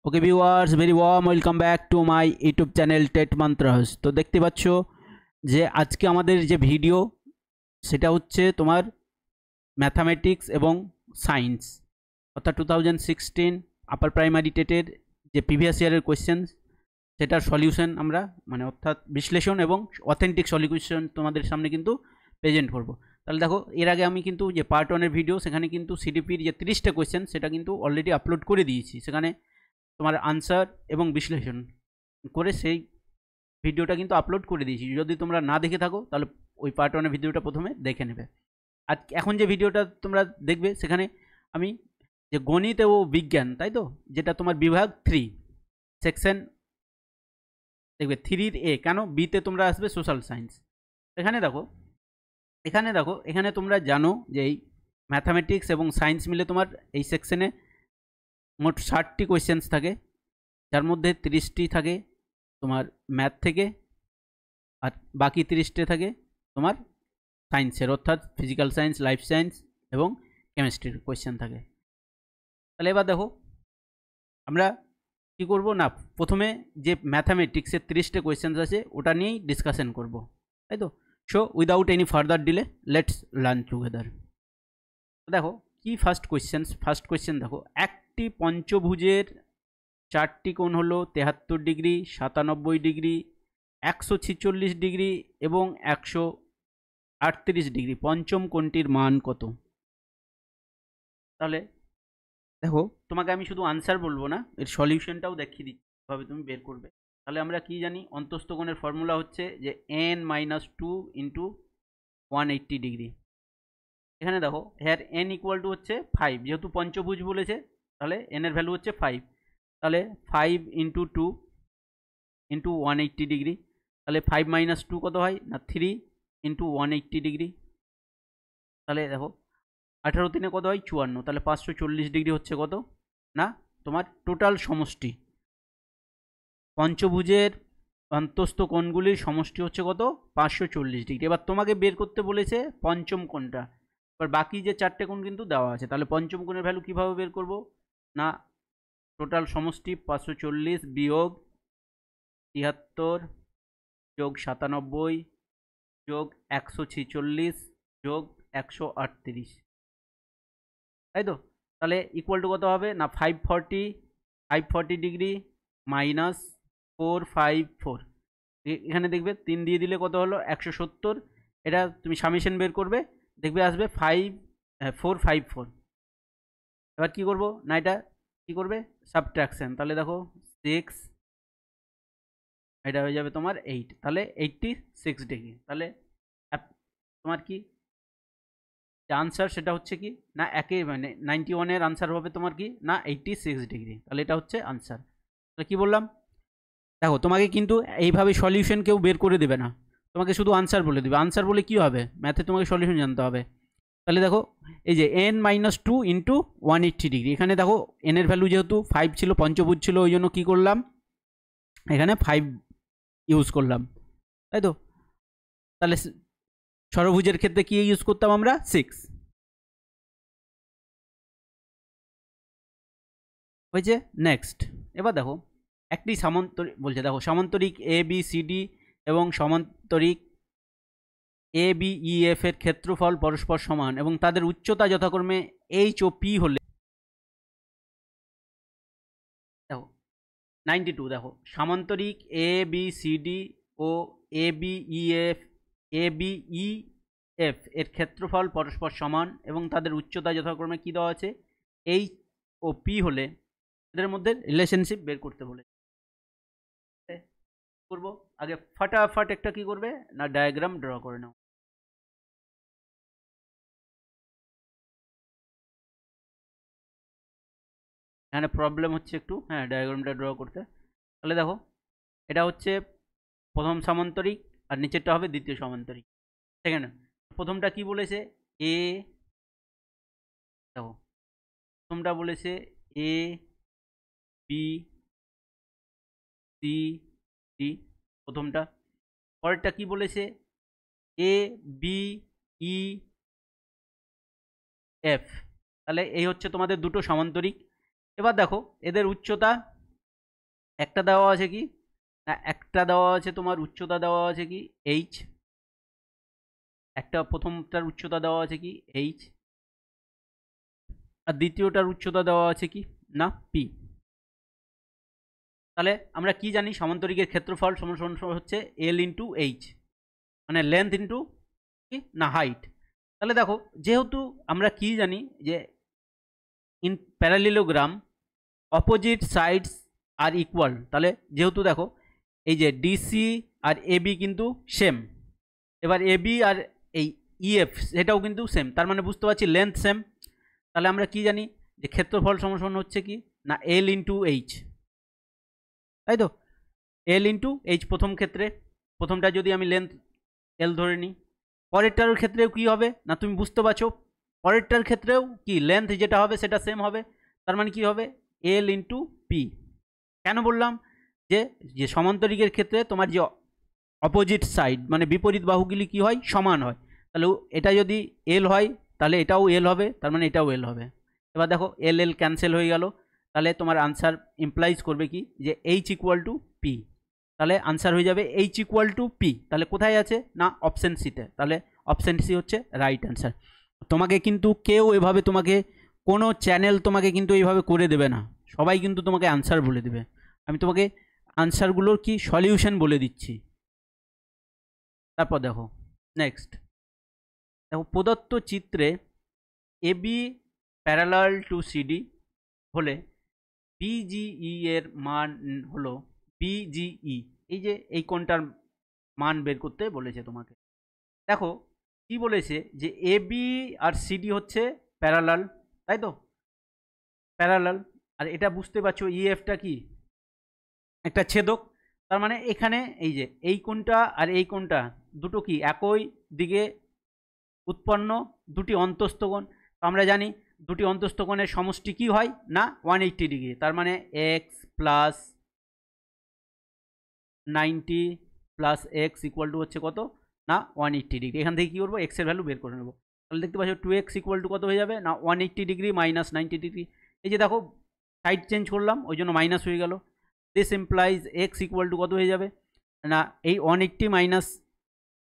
Okay viewers, very warm welcome back to my YouTube channel TET Mantras. তো দেখতে পাচ্ছ যে আজকে আমাদের যে ভিডিও সেটা হচ্ছে তোমার ম্যাথামেটিক্স এবং সায়েন্স, অর্থাৎ 2016 আপার প্রাইমারি টেটের যে প্রিভিয়াস ইয়ারের কোয়েশ্চেন সেটার সলিউশন আমরা অর্থাৎ বিশ্লেষণ এবং অথেন্টিক সলিউশন তোমাদের সামনে কিন্তু প্রেজেন্ট করব। তাহলে দেখো, এর আগে আমি কিন্তু যে পার্ট 1 এর ভিডিও সেখানে কিন্তু সিডিপির যে 30টা কোয়েশ্চেন সেটা কিন্তু অলরেডি আপলোড করে দিয়েছি। সেখানে তোমার আনসার এবং বিশ্লেষণ করে সেই ভিডিওটা কিন্তু আপলোড করে দিয়েছি। যদি তোমরা না দেখে থাকো তাহলে ওই পার্ট 1 এর ভিডিওটা প্রথমে দেখে নেবে। আর এখন যে ভিডিওটা তোমরা দেখবে সেখানে আমি যে গণিত ও বিজ্ঞান, তাই তো, যেটা তোমার বিভাগ 3 সেকশন দেখবে 3-র এ, কেন বিতে তোমরা আসবে সোশ্যাল সায়েন্স। এখানে দেখো এখানে তোমরা জানো যে এই ম্যাথামেটিক্স এবং সায়েন্স মিলে তোমার এই সেকশনে মোট 60টি কোয়েশ্চেন্স থাকে, যার মধ্যে 30টি থাকে তোমার ম্যাথ থেকে আর বাকি 30টি থাকে তোমার সায়েন্সের, অর্থাৎ ফিজিক্যাল সায়েন্স, লাইফ সায়েন্স এবং কেমিস্ট্রির কোয়েশ্চেন থাকে। তাহলে এবার দেখো আমরা কী করবো না, প্রথমে যে ম্যাথামেটিক্সের 30টা কোয়েশ্চেন্স আছে ওটা নিয়েই ডিসকাশন করব, তাই তো। So without any further delay let's learn together. দেখো কি ফার্স্ট কোয়েশ্চেন দেখো, একটি পঞ্চভুজের 4টি কোণ হলো 73 ডিগ্রি, 97 ডিগ্রি, 146 ডিগ্রি এবং 138 ডিগ্রি। পঞ্চম কোণটির মান কত? তাহলে দেখো, তোমাকে আমি শুধু আনসার বলবো না, এর সলিউশনটাও দেখিয়ে দিচ্ছি কীভাবে তুমি বের করবে। তাহলে আমরা কি জানি, অন্তস্থ কোণের ফর্মুলা হচ্ছে যে n-2 ইন্টু 180 ডিগ্রি। এখানে দেখো হেয়ার n ইকুয়াল টু হচ্ছে 5, যেহেতু পঞ্চভুজ বলেছে তাহলে n এর ভ্যালু হচ্ছে 5। তাহলে 5 ইন্টু 2 ইন্টু 180 ডিগ্রি। তাহলে 5 মাইনাস 2 কত হয় না 3 ইন্টু 180 ডিগ্রি। তাহলে দেখো 18 কত হয় 54। তাহলে 540 ডিগ্রি হচ্ছে কত না তোমার টোটাল সমষ্টি। পঞ্চভুজের অন্তস্থ কোণগুলির সমষ্টি হচ্ছে কত 540 ডিগ্রি। এবার তোমাকে বের করতে বলেছে পঞ্চম কোণটা। এবার বাকি যে 4টে কোণ কিন্তু দেওয়া আছে, তাহলে পঞ্চম কোণের ভ্যালু কীভাবে বের করব না, টোটাল সমষ্টি 540 বিয়োগ 73 যোগ 97 যোগ 146 যোগ 138, তাই তো। তাহলে ইকুয়াল টু কত হবে না 540 ডিগ্রি মাইনাস 454। এখানে দেখবে 3 দিয়ে দিলে কত হলো 170। এটা তুমি সামেশন বের করবে, দেখবে আসবে 454। এবার কি করব না, এটা কি করবে সাবট্রাকশন। তাহলে দেখো 6, এটা হয়ে যাবে তোমার 8, তাহলে 86 ডিগ্রি। তাহলে তোমার কি আনসার সেটা হচ্ছে কি না 91 এর আনসার হবে তোমার কি না 86 ডিগ্রি। তাহলে এটা হচ্ছে আনসার। তাহলে কি বললাম, দেখো তোমাকে কিন্তু এইভাবে সলিউশন কেউ বের করে দেবে না, তোমাকে শুধু আনসার বলে দেবে। আনসার বলে কি হবে, ম্যাথে তোমাকে সলিউশন জানতে হবে। তাহলে দেখো এই যে n-2 ইন্টু 180 ডিগ্রি, এখানে দেখো n এর ভ্যালু যেহেতু 5 ছিল, পঞ্চভুজ ছিল, ওই জন্য কী করলাম এখানে 5 ইউজ করলাম, তাই তো। তাহলে ষড়ভুজের ক্ষেত্রে কি ইউজ করতাম আমরা 6 হয়েছে। নেক্সট এবার দেখো একটি সামান্তরিক বলছে, দেখো সামান্তরিক এ বি সি ডি এবং সমান্তরিক এ বি ই এফ এর ক্ষেত্রফল পরস্পর সমান এবং তাদের উচ্চতা যথাক্রমে এইচ ও পি হলে, দেখো 92, দেখো সামান্তরিক A B C D O A B E F এর ক্ষেত্রফল পরস্পর সমান এবং তাদের উচ্চতা যথাক্রমে কী দেওয়া আছে এইচ ও পি হলে এদের মধ্যে রিলেশনশিপ বের করতে বলে। করব আগে ফটাফট একটা কি করবে না ডায়াগ্রাম ড্র করে নাও। এখানে প্রবলেম হচ্ছে একটু, হ্যাঁ, ডায়াগ্রামটা ড্র করতে। তাহলে দেখো এটা হচ্ছে প্রথম সামান্তরিক আর নিচেরটা হবে দ্বিতীয় সামান্তরিক। সেকেন্ড, প্রথমটা কি বলেছে এ, দেখো প্রথমটা বলেছে এ বি সি ডি প্রথমটা। পরেরটা কি বলেছে এ বি ই এফ। তাহলে এই হচ্ছে তোমাদের দুটো সামান্তরিক। এবার দেখো এদের উচ্চতা একটা দেওয়া আছে কি না, একটা দেওয়া আছে তোমার উচ্চতা দেওয়া আছে কি এইচ, একটা প্রথমটার উচ্চতা দেওয়া আছে কি এইচ, আর দ্বিতীয়টার উচ্চতা দেওয়া আছে কি না পি। তাহলে আমরা কি জানি সমান্তরিকের ক্ষেত্রফল সমান সমান হচ্ছে এল ইন্টু এইচ, মানে লেন্থ ইন্টু কি না হাইট। তাহলে দেখো যেহেতু আমরা কি জানি যে in parallelogram opposite sides are equal, তাহলে যেহেতু দেখো এই যে ডিসি আর এবি কিন্তু সেম, এবার এবি আর এই ইএফ সেটাও কিন্তু সেম, তার মানে বুঝতে পারছি লেন্থ সেম। তাহলে আমরা কি জানি যে ক্ষেত্রফল সমান সমান হচ্ছে কি না এল ইন্টু এইচ, তাই তো এল ইন্টু এইচ প্রথম ক্ষেত্রে, প্রথমটা যদি আমি লেন্থ এল ধরে নিই, পরেরটার ক্ষেত্রেও কি হবে না তুমি বুঝতে পারছো, পরেরটার ক্ষেত্রেও কি লেন্থ যেটা হবে সেটা সেম হবে, তার মানে কি হবে এল ইন্টু পি। কেন বললাম যে যে সমান্তরিকের ক্ষেত্রে তোমার যে অপোজিট সাইড মানে বিপরীত বাহুগুলি কি হয় সমান হয়, তাহলে এটা যদি এল হয় তাহলে এটাও এল হবে, তার মানে এটাও এল হবে। এবার দেখো এল এল ক্যান্সেল হয়ে গেল, তাহলে তোমার আনসার ইমপ্লাইজ করবে কি যে এইচ ইকুয়াল টু পি, তাহলে আনসার হয়ে যাবে এইচ ইকুয়াল টু পি। তাহলে কোথায় আছে না অপশান সিতে, তাহলে অপশান সি হচ্ছে রাইট অ্যান্সার। তোমাকে কিন্তু কেউ এভাবে তোমাকে কোনো চ্যানেল তোমাকে কিন্তু এইভাবে করে দেবে না, সবাই কিন্তু তোমাকে আনসার বলে দেবে, আমি তোমাকে আনসারগুলোর কি সলিউশন বলে দিচ্ছি। তারপর দেখো নেক্সট, দেখো প্রদত্ত চিত্রে এবি প্যারালাল টু সিডি হলে বিজিই এর মান হলো বিজিই, এই যে এই কোণটার মান বের করতে বলেছে তোমাকে। দেখো কি বলেছে যে এবি আর সিডি হচ্ছে প্যারালাল, তাই তো প্যারালাল, আর এটা বুঝতে পারছো ইএফটা কি একটা ছেদক, তার মানে এখানে এই যে এই কোণটা আর এই কোণটা দুটো কি একই দিকে উৎপন্ন দুটি অন্তস্থ কোণ। তো আমরা জানি দুটি অন্তস্থ কোণের সমষ্টি কি হয় না 180 ডিগ্রি, তার মানে x plus 90 plus x equal to হচ্ছে কত না 180 ডিগ্রি। এখান থেকে কী করবো এক্সের ভ্যালু বের করে নেবো, তাহলে দেখতে পাচ্ছ 2x ইকুয়াল টু কত হয়ে যাবে না 180 ডিগ্রি মাইনাস 90 ডিগ্রি। এই যে দেখো সাইড চেঞ্জ করলাম ওই জন্য মাইনাস হয়ে গেল, this implies x equal to কত হয়ে যাবে না এই 180 মাইনাস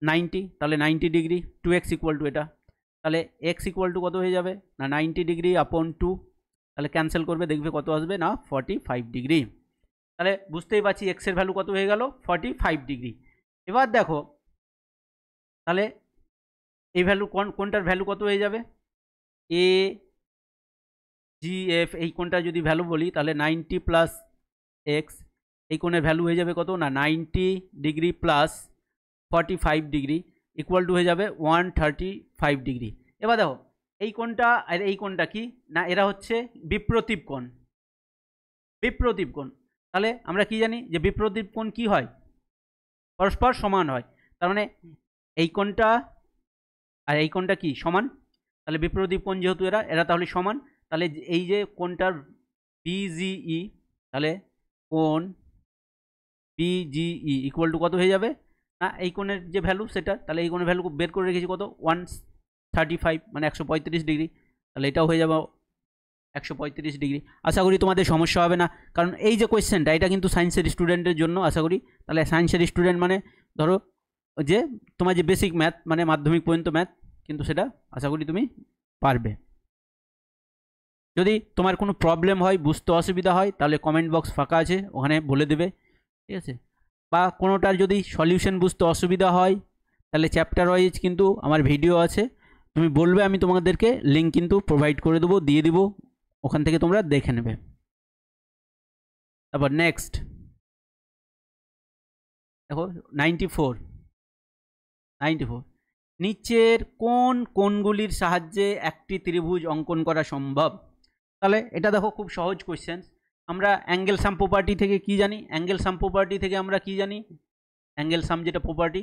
90, তাহলে 90 ডিগ্রি, 2x ইকুয়াল টু এটা, তাহলে x ইকুয়াল টু কত হয়ে যাবে না 90 ডিগ্রি আপন 2, তাহলে ক্যান্সেল করবে দেখবে কত আসবে না 45 ডিগ্রি। তাহলে বুঝতেই পারছি এক্সের ভ্যালু কত হয়ে গেল 45 ডিগ্রি। এবার দেখো তাহলে এই ভ্যালু কোনটার ভ্যালু কত হয়ে যাবে এ জি এফ, এই কোনটা যদি ভ্যালু বলি তাহলে 90 প্লাস এক্স, এই কোণের ভ্যালু হয়ে যাবে কত না 90 degree plus 45 degree equal to হয়ে যাবে 135 ডিগ্রি। এবার দেখো এই কোণটা আর এই কোণটা কি না এরা হচ্ছে বিপ্রতীপ কোণ, বিপ্রতীপ কোণ, তাহলে আমরা কি জানি যে বিপ্রতীপ কোণ কি হয় পরস্পর সমান হয়, তার মানে এই কোণটা আর এই কোণটা কি সমান, তাহলে বিপ্রতীপ কোণ যেহেতু এরা এরা তাহলে সমান, তাহলে এই যে কোণটার বিজিই, তাহলে কোণ বিজিই ইকুয়াল টু কত হয়ে যাবে না এই কোণের যে ভ্যালু সেটা, তাহলে এই কোণের ভ্যালু বের করে রেখেছি কত 135 মানে 135 ডিগ্রি, তাহলে এটাও হয়ে যাবে 135 ডিগ্রি। আশা করি তোমাদের সমস্যা হবে না, কারণ এই যে কোয়েশ্চেনটা এটা কিন্তু সায়েন্সের স্টুডেন্টের জন্য আশা করি, তাহলে সায়েন্সের স্টুডেন্ট মানে ধরো যে তোমার যে বেসিক ম্যাথ মানে মাধ্যমিক পর্যন্ত ম্যাথ কিন্তু সেটা আশা করি তুমি পারবে। যদি তোমার কোনো প্রবলেম হয় বুঝতে অসুবিধা হয় তাহলে কমেন্ট বক্স ফাঁকা আছে ওখানে বলে দেবে, ঠিক আছে, বা কোনোটার যদি সলিউশন বুঝতে অসুবিধা হয় তাহলে চ্যাপ্টার ওয়াইজ কিন্তু আমার ভিডিও আছে, তুমি বলবে আমি তোমাদেরকে লিঙ্ক কিন্তু প্রোভাইড করে দেবো, দিয়ে দিব, ওখান থেকে তোমরা দেখে নেবে। তারপর নেক্সট দেখো 94 নিচের কোন কোণগুলির সাহায্যে একটি ত্রিভুজ অঙ্কন করা সম্ভব। তাহলে এটা দেখো খুব সহজ কোয়েশ্চেন, আমরা অ্যাঙ্গেল সাম প্রপার্টি থেকে কি জানি, অ্যাঙ্গেল সাম প্রপার্টি থেকে আমরা কি জানি অ্যাঙ্গেল সাম যেটা প্রপার্টি,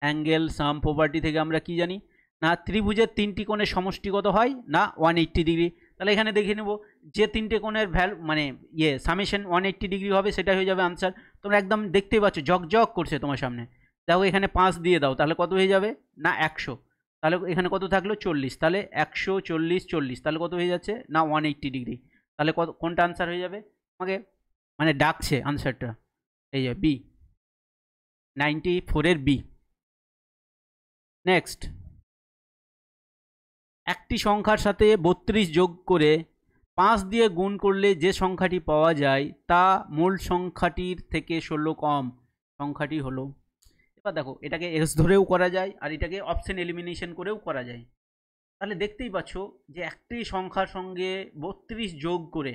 অ্যাঙ্গেল সাম প্রপার্টি থেকে আমরা কি জানি না ত্রিভুজের তিনটি কোণের সমষ্টি কত হয় না 180 ডিগ্রি। তাহলে এখানে দেখে নেব যে তিনটে কোণের ভ্যালু মানে সামেশন 180 ডিগ্রি হবে সেটা হয়ে যাবে আনসার। তোমরা একদম দেখতেই পাচ্ছ জকজক করছে তোমার সামনে, দেখো এখানে 5 দিয়ে দাও তাহলে কত হয়ে যাবে না 100, তাহলে এখানে কত থাকলো 40, তাহলে 140 40 তাহলে কত হয়ে যাচ্ছে না 180 ডিগ্রি, তাহলে কত কোনটা আনসার হয়ে যাবে আমাকে মানে ডাকছে আনসারটা, এই যে বি, 94 এর বি। নেক্সট, একটি সংখ্যার সাথে 32 যোগ করে 5 দিয়ে গুণ করলে যে সংখ্যাটি পাওয়া যায় তা মূল সংখ্যাটির থেকে 16 কম সংখ্যাটি হলো। এবার দেখো এটাকে এক্স ধরেও করা যায় আর এটাকে অপশন এলিমিনেশন করেও করা যায়। তাহলে দেখতেই পাচ্ছ যে একটি সংখ্যার সঙ্গে 32 যোগ করে,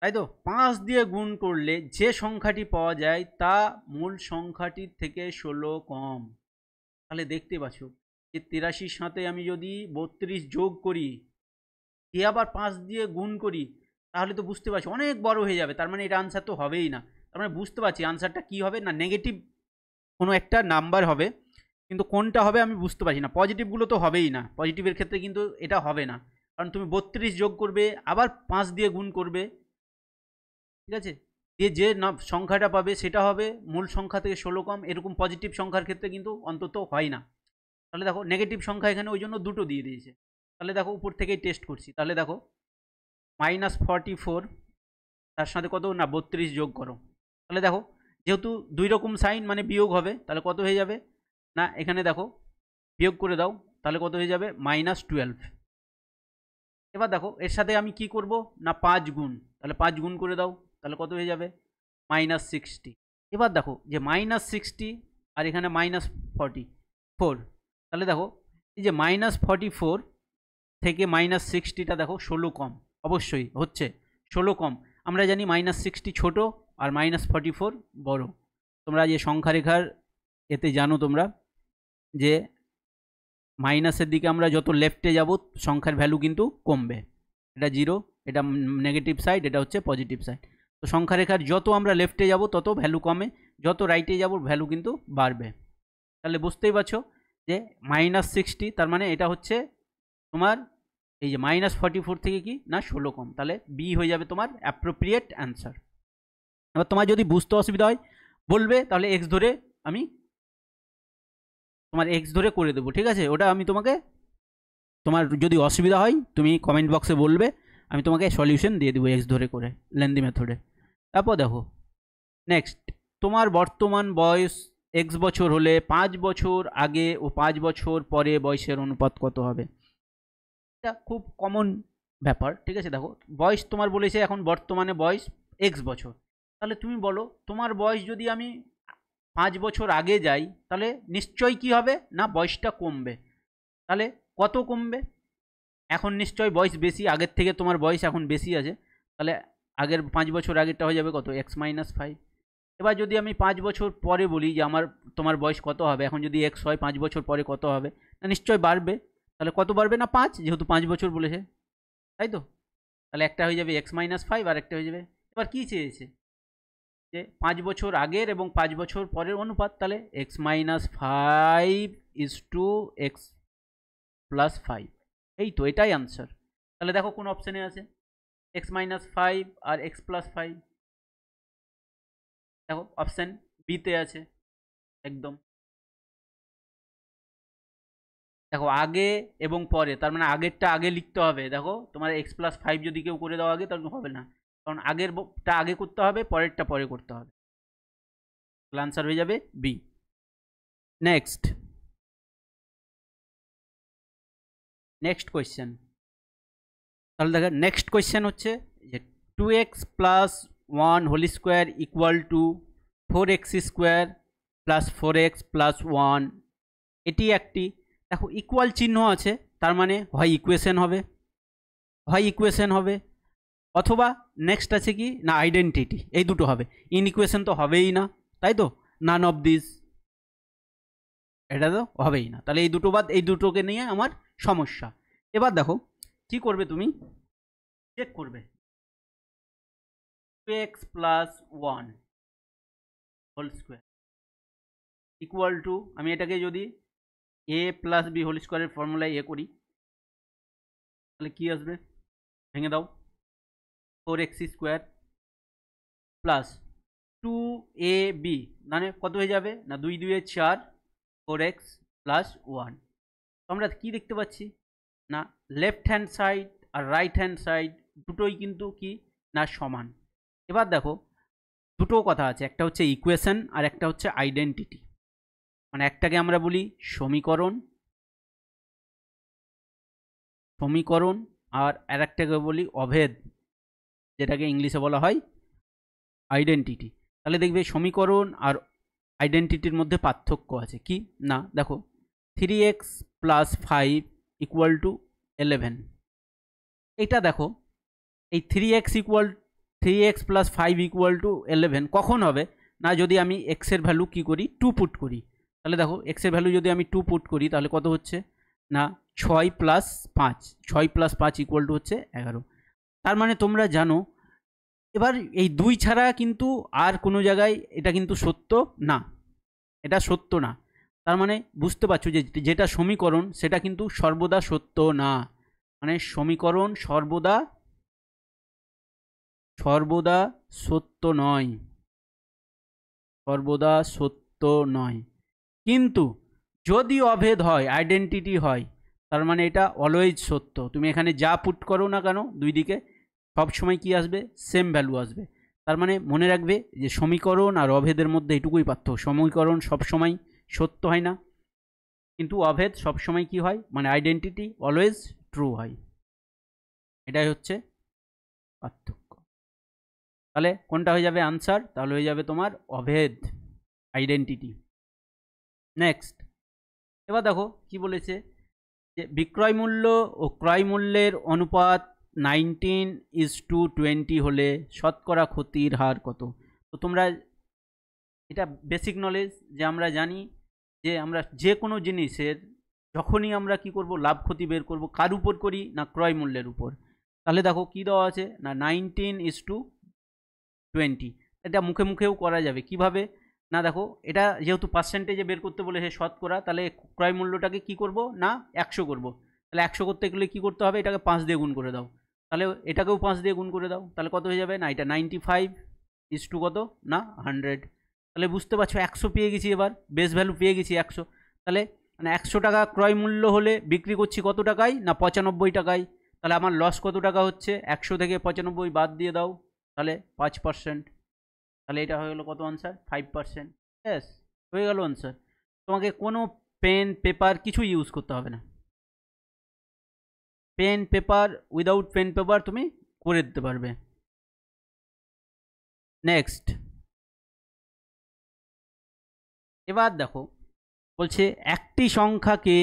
তাই তো, 5 দিয়ে গুণ করলে যে সংখ্যাটি পাওয়া যায় তা মূল সংখ্যাটির থেকে 16 কম। তাহলে দেখতে পাচ্ছ যে 83 সাথে আমি যদি 32 যোগ করি, এ আবার 5 দিয়ে গুণ করি, তাহলে তো বুঝতে পারছি অনেক বড় হয়ে যাবে। তার মানে এটা আনসার তো হবেই না। তার মানে বুঝতে পারছি আনসারটা কী হবে, না নেগেটিভ কোনো একটা নাম্বার হবে, কিন্তু কোনটা হবে আমি বুঝতে পারছি না। পজিটিভগুলো তো হবেই না, পজিটিভের ক্ষেত্রে কিন্তু এটা হবে না, কারণ তুমি 32 যোগ করবে, আবার 5 দিয়ে গুণ করবে, ঠিক আছে, দিয়ে যে সংখ্যাটা পাবে সেটা হবে মূল সংখ্যা থেকে 16 কম। এরকম পজিটিভ সংখ্যার ক্ষেত্রে কিন্তু অন্তত হয় না। তাহলে দেখো নেগেটিভ সংখ্যা এখানে ওই জন্য দুটো দিয়ে দিয়েছে। তাহলে দেখো উপর থেকেই টেস্ট করছি। তাহলে দেখো -44 তার সাথে কত না 32 যোগ করো। তাহলে দেখো যেহেতু দুই রকম সাইন মানে বিয়োগ হবে, তাহলে কত হয়ে যাবে না, এখানে দেখো বিয়োগ করে দাও, তাহলে কত হয়ে যাবে -12। এবার দেখো এর সাথে আমি কি করব না 5 গুণ, তাহলে 5 গুণ করে দাও, তাহলে কত হয়ে যাবে -60। এবার দেখো যে -60 আর এখানে -44, তাহলে দেখো এই যে -44 থেকে -60টা দেখো 16 কম, অবশ্যই হচ্ছে 16 কম। আমরা জানি -60 ছোট আর -44 বড়। তোমরা যে সংখ্যারেখার এতে জানো তোমরা যে মাইনাসের দিকে আমরা যত লেফটে যাব সংখ্যার ভ্যালু কিন্তু কমবে। এটা 0, এটা নেগেটিভ সাইড, এটা হচ্ছে পজিটিভ সাইড। তো সংখ্যারেখার যত আমরা লেফটে যাব তত ভ্যালু কমে, যত রাইটে যাব ভ্যালু কিন্তু বাড়বে। তাহলে বুঝতেই পারছো যে -60, তার মানে এটা হচ্ছে তোমার এই যে -44 থেকে কি না 16 কম। তাহলে বি হয়ে যাবে তোমার অ্যাপ্রোপ্রিয়েট অ্যান্সার। এবার তোমার যদি বুঝতে অসুবিধা হয় বলবে, তাহলে এক্স ধরে আমি তোমার এক্স ধরে করে দেবো, ঠিক আছে। ওটা আমি তোমাকে, তোমার যদি অসুবিধা হয় তুমি কমেন্ট বক্সে বলবে, আমি তোমাকে সলিউশন দিয়ে দেবো এক্স ধরে করে লেন্দি মেথডে। তারপর দেখো নেক্সট, তোমার বর্তমান বয়স এক্স বছর হলে 5 বছর আগে ও 5 বছর পরে বয়সের অনুপাত কত হবে। এটা খুব কমন ব্যাপার, ঠিক আছে। দেখো বয়স তোমার বলেছে এখন বর্তমানে বয়স এক্স বছর, তাহলে তুমি বলো তোমার বয়স যদি আমি 5 বছর আগে যাই তাহলে নিশ্চয়ই কি হবে না বয়সটা কমবে। তাহলে কত কমবে, এখন নিশ্চয়ই বয়স বেশি, আগের থেকে তোমার বয়স এখন বেশি আছে, তাহলে আগের 5 বছর আগেরটা হয়ে যাবে কত x-5। এবার যদি আমি 5 বছর পরে বলি যে তোমার বয়স কত হবে, এখন যদি x হয় 5 বছর পরে কত হবে, না নিশ্চয়ই বাড়বে। তাহলে কত বাড়বে না 5, যেহেতু 5 বছর বলেছে, তাই তো। তাহলে একটা হয়ে যাবে x-5 আর একটা হয়ে যাবে, এবার কি চেয়েছে যে 5 বছর আগের এবং 5 বছর পরের অনুপাত, তাহলে x-5 = x+5, এই তো এটাই আনসার। তাহলে দেখো কোন অপশানে আছে x-5 আর x+5, দেখো অপশান বিতে আছে একদম। দেখো আগে এবং পরে, তার মানে আগেরটা আগে লিখতে হবে। দেখো তোমার x+5 যদি কেউ করে দাও আগে, তাহলে হবে না, কারণ আগেরটা আগে করতে হবে, পরেরটা পরে করতে হবে। তাহলে আনসার হয়ে যাবে বি। নেক্সট কোয়েশ্চেন, তাহলে দেখো নেক্সট কোয়েশ্চেন হচ্ছে যে 2x + 1 whole square = 4x² + 4x + 1, এটি একটি, দেখো ইকুয়াল চিহ্ন আছে, তার মানে হয় ইকুয়েশন হবে, অথবা নেক্সট আছে কি না আইডেন্টিটি, এই দুটো হবে। ইনইকুয়েশন তো হবেই না, তাই তো, নান অফ দিস, এটা তো হবেই না। তাহলে এই দুটো বাদ, এই দুটোকে নিয়ে আমার সমস্যা। এবার দেখো কি করবে, তুমি চেক করবে 2x + 1 হোল স্কোয়ার = আমি এটাকে যদি a + b হোল স্কোয়ারের ফর্মুলায় করি, তাহলে কি আসবে, ভেঙে দাও, 4x² + 2ab, মানে কত হয়ে যাবে না 2 2 4, 4x + 1। তো আমরা কি দেখতে পাচ্ছি না লেফট হ্যান্ড সাইড আর রাইট হ্যান্ড সাইড দুটোই কিন্তু কি না সমান। এবার দেখো দুটো কথা আছে, একটা হচ্ছে ইকুয়েশন আর একটা হচ্ছে আইডেন্টিটি। মানে একটাকে আমরা বলি সমীকরণ, সমীকরণ, আর আরেকটাকে বলি অভেদ, যেটাকে ইংলিশে বলা হয় আইডেন্টিটি। তাহলে দেখবে সমীকরণ আর আইডেন্টিটির মধ্যে পার্থক্য আছে কি না, দেখো 3x প্লাস 5 ইকুয়াল টু 11, এটা দেখো এই 3x প্লাস 5 ইকুয়াল টু 11 কখন হবে না, যদি আমি এক্সের ভ্যালু কী করি 2 পুট করি। তাহলে দেখো এক্সের ভ্যালু যদি আমি 2 পুট করি তাহলে কত হচ্ছে না 6 প্লাস 5, 6 প্লাস 5 ইকুয়াল টু হচ্ছে 11। তার মানে তোমরা জানো এবার এই 2 ছাড়া কিন্তু আর কোনো জায়গায় এটা কিন্তু সত্য না, এটা সত্য না। তার মানে বুঝতে পারছো যে যেটা সমীকরণ সেটা কিন্তু সর্বদা সত্য না, মানে সমীকরণ সর্বদা সর্বদা সত্য নয়, সর্বদা সত্য নয়। কিন্তু যদি অভেদ হয়, আইডেন্টিটি হয়, তার মানে এটা অলওয়েজ সত্য। তুমি এখানে যা পুট করো না কেন দুই দিকে সব সময় কি আসবে, সেম ভ্যালু আসবে। তার মানে মনে রাখবে যে সমীকরণ আর অভেদের মধ্যে এটুকুই পার্থক্য, সমীকরণ সবসময় সত্য হয় না, কিন্তু অভেদ সবসময় কি হয়, মানে আইডেন্টিটি অলওয়েজ ট্রু হয়। এটাই হচ্ছে পার্থক্য। তাহলে কোনটা হয়ে যাবে আনসার, তাহলে হয়ে যাবে তোমার অভেদ, আইডেন্টিটি। নেক্সট এবার দেখো কি বলেছে যে বিক্রয় মূল্য ও ক্রয় মূল্যের অনুপাত 19:20 হলে শতকরা ক্ষতির হার কত। তো তোমরা এটা বেসিক নলেজ যে আমরা জানি যে আমরা যে কোনো জিনিসের যখনই আমরা কি করব লাভ ক্ষতি বের করব কার উপর করি না ক্রয় মূল্যের উপর। তাহলে দেখো কি দেওয়া আছে না 19:20, এটা মুখে মুখেও করা যাবে কিভাবে না, দেখো এটা যেহেতু পার্সেন্টেজে বের করতে বলেছে শতকরা, তাহলে ক্রয় মূল্যটাকে কি করব না 100 করব। তাহলে 100 করতে গেলে কি করতে হবে, এটাকে 5 দিয়ে গুণ করে দাও, তাহলে এটাকেও 5 দিয়ে গুণ করে দাও, তাহলে কত হয়ে যাবে না এটা 95 কত না 100। তাহলে বুঝতে পারছো 100 পেয়ে গেছি, এবার বেস ভ্যালু পেয়ে গেছি 100। তাহলে মানে 100 টাকা ক্রয় মূল্য হলে বিক্রি করছি কত টাকায় না 95 টাকায়। তাহলে আমার লস কত টাকা হচ্ছে, 100 থেকে 95 বাদ দিয়ে দাও, তাহলে 5%। তাহলে এটা হয়ে গেলো কত আনসার 5%। ব্যাস হয়ে গেল আনসার। তোমাকে কোনো পেন পেপার কিছু ইউজ করতে হবে না, pen paper without pen paper তুমি করে দিতে পারবে। নেক্সট এবার দেখো বলছে একটি সংখ্যাকে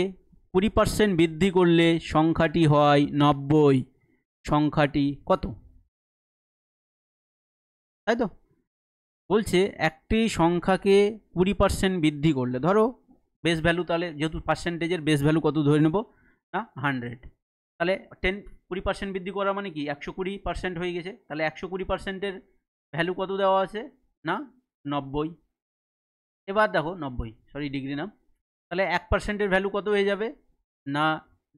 20% বৃদ্ধি করলে সংখ্যাটি হয় 90, সংখ্যাটি কত, তাই তো বলছে একটি সংখ্যাকে 20% বৃদ্ধি করলে, ধরো বেস ভ্যালু, তাহলে যেহেতু পার্সেন্টেজের বেস ভ্যালু কত ধরে নেব না 100, তাহলে 20% বৃদ্ধি করা মানে কি 120% হয়ে গেছে। তাহলে 120%-এর ভ্যালু কত দেওয়া আছে না 90। এবার দেখো 90 সরি ডিগ্রি না, তাহলে 1%-এর ভ্যালু কত হয়ে যাবে না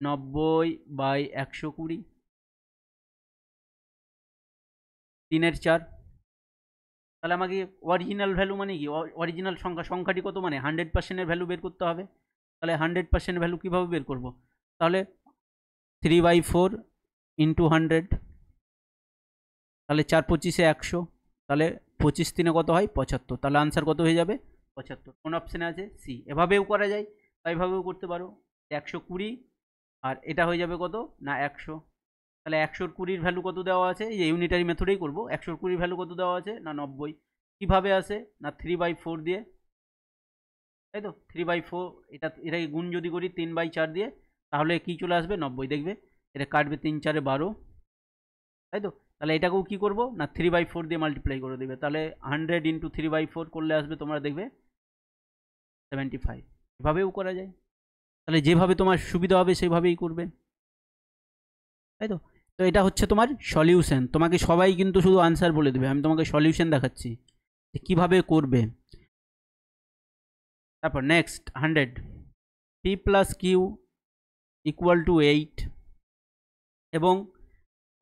90/120, 3/4। তাহলে আমাকে অরিজিনাল ভ্যালু মানে কি, অরিজিনাল সংখ্যাটি কত মানে 100%-এর ভ্যালু বের করতে হবে। তাহলে 100% ভ্যালু কীভাবে বের করব, তাহলে 3/4 ইন্টু 100, তাহলে 4×25 100, তাহলে 25×3 কত হয় 75, তাহলে আনসার কত হয়ে যাবে 75। কোন অপশানে আছে সি। এভাবেও করা যায় বা এভাবেও করতে পারো, 120 আর এটা হয়ে যাবে কত না 100। তাহলে 120-র ভ্যালু কত দেওয়া আছে, এই যে ইউনিটারি মেথডেই করবো, 120-র ভ্যালু কত দেওয়া আছে না 90। কীভাবে আসে না 3/4 দিয়ে, তাই তো 3/4, এটাকে গুণ যদি করি 3/4 দিয়ে তাহলে কি চলে আসবে 90, দেখবে এটা কাটবে 3×4 12, তাই তো। তাহলে এটাকেও কি করব না 3/4 দিয়ে মাল্টিপ্লাই করে দেবে, তাহলে 100 ইন্টু 3/4 করলে আসবে তোমরা দেখবে 75। এভাবেও করা যায়, তাহলে যেভাবে তোমার সুবিধা হবে সেইভাবেই করবে, তাই তো। তো এটা হচ্ছে তোমার সলিউশন, তোমাকে সবাই কিন্তু শুধু আনসার বলে দেবে, আমি তোমাকে সলিউশন দেখাচ্ছি যে কীভাবে করবে। তারপর next 100 p plus Q equal to 8 এবং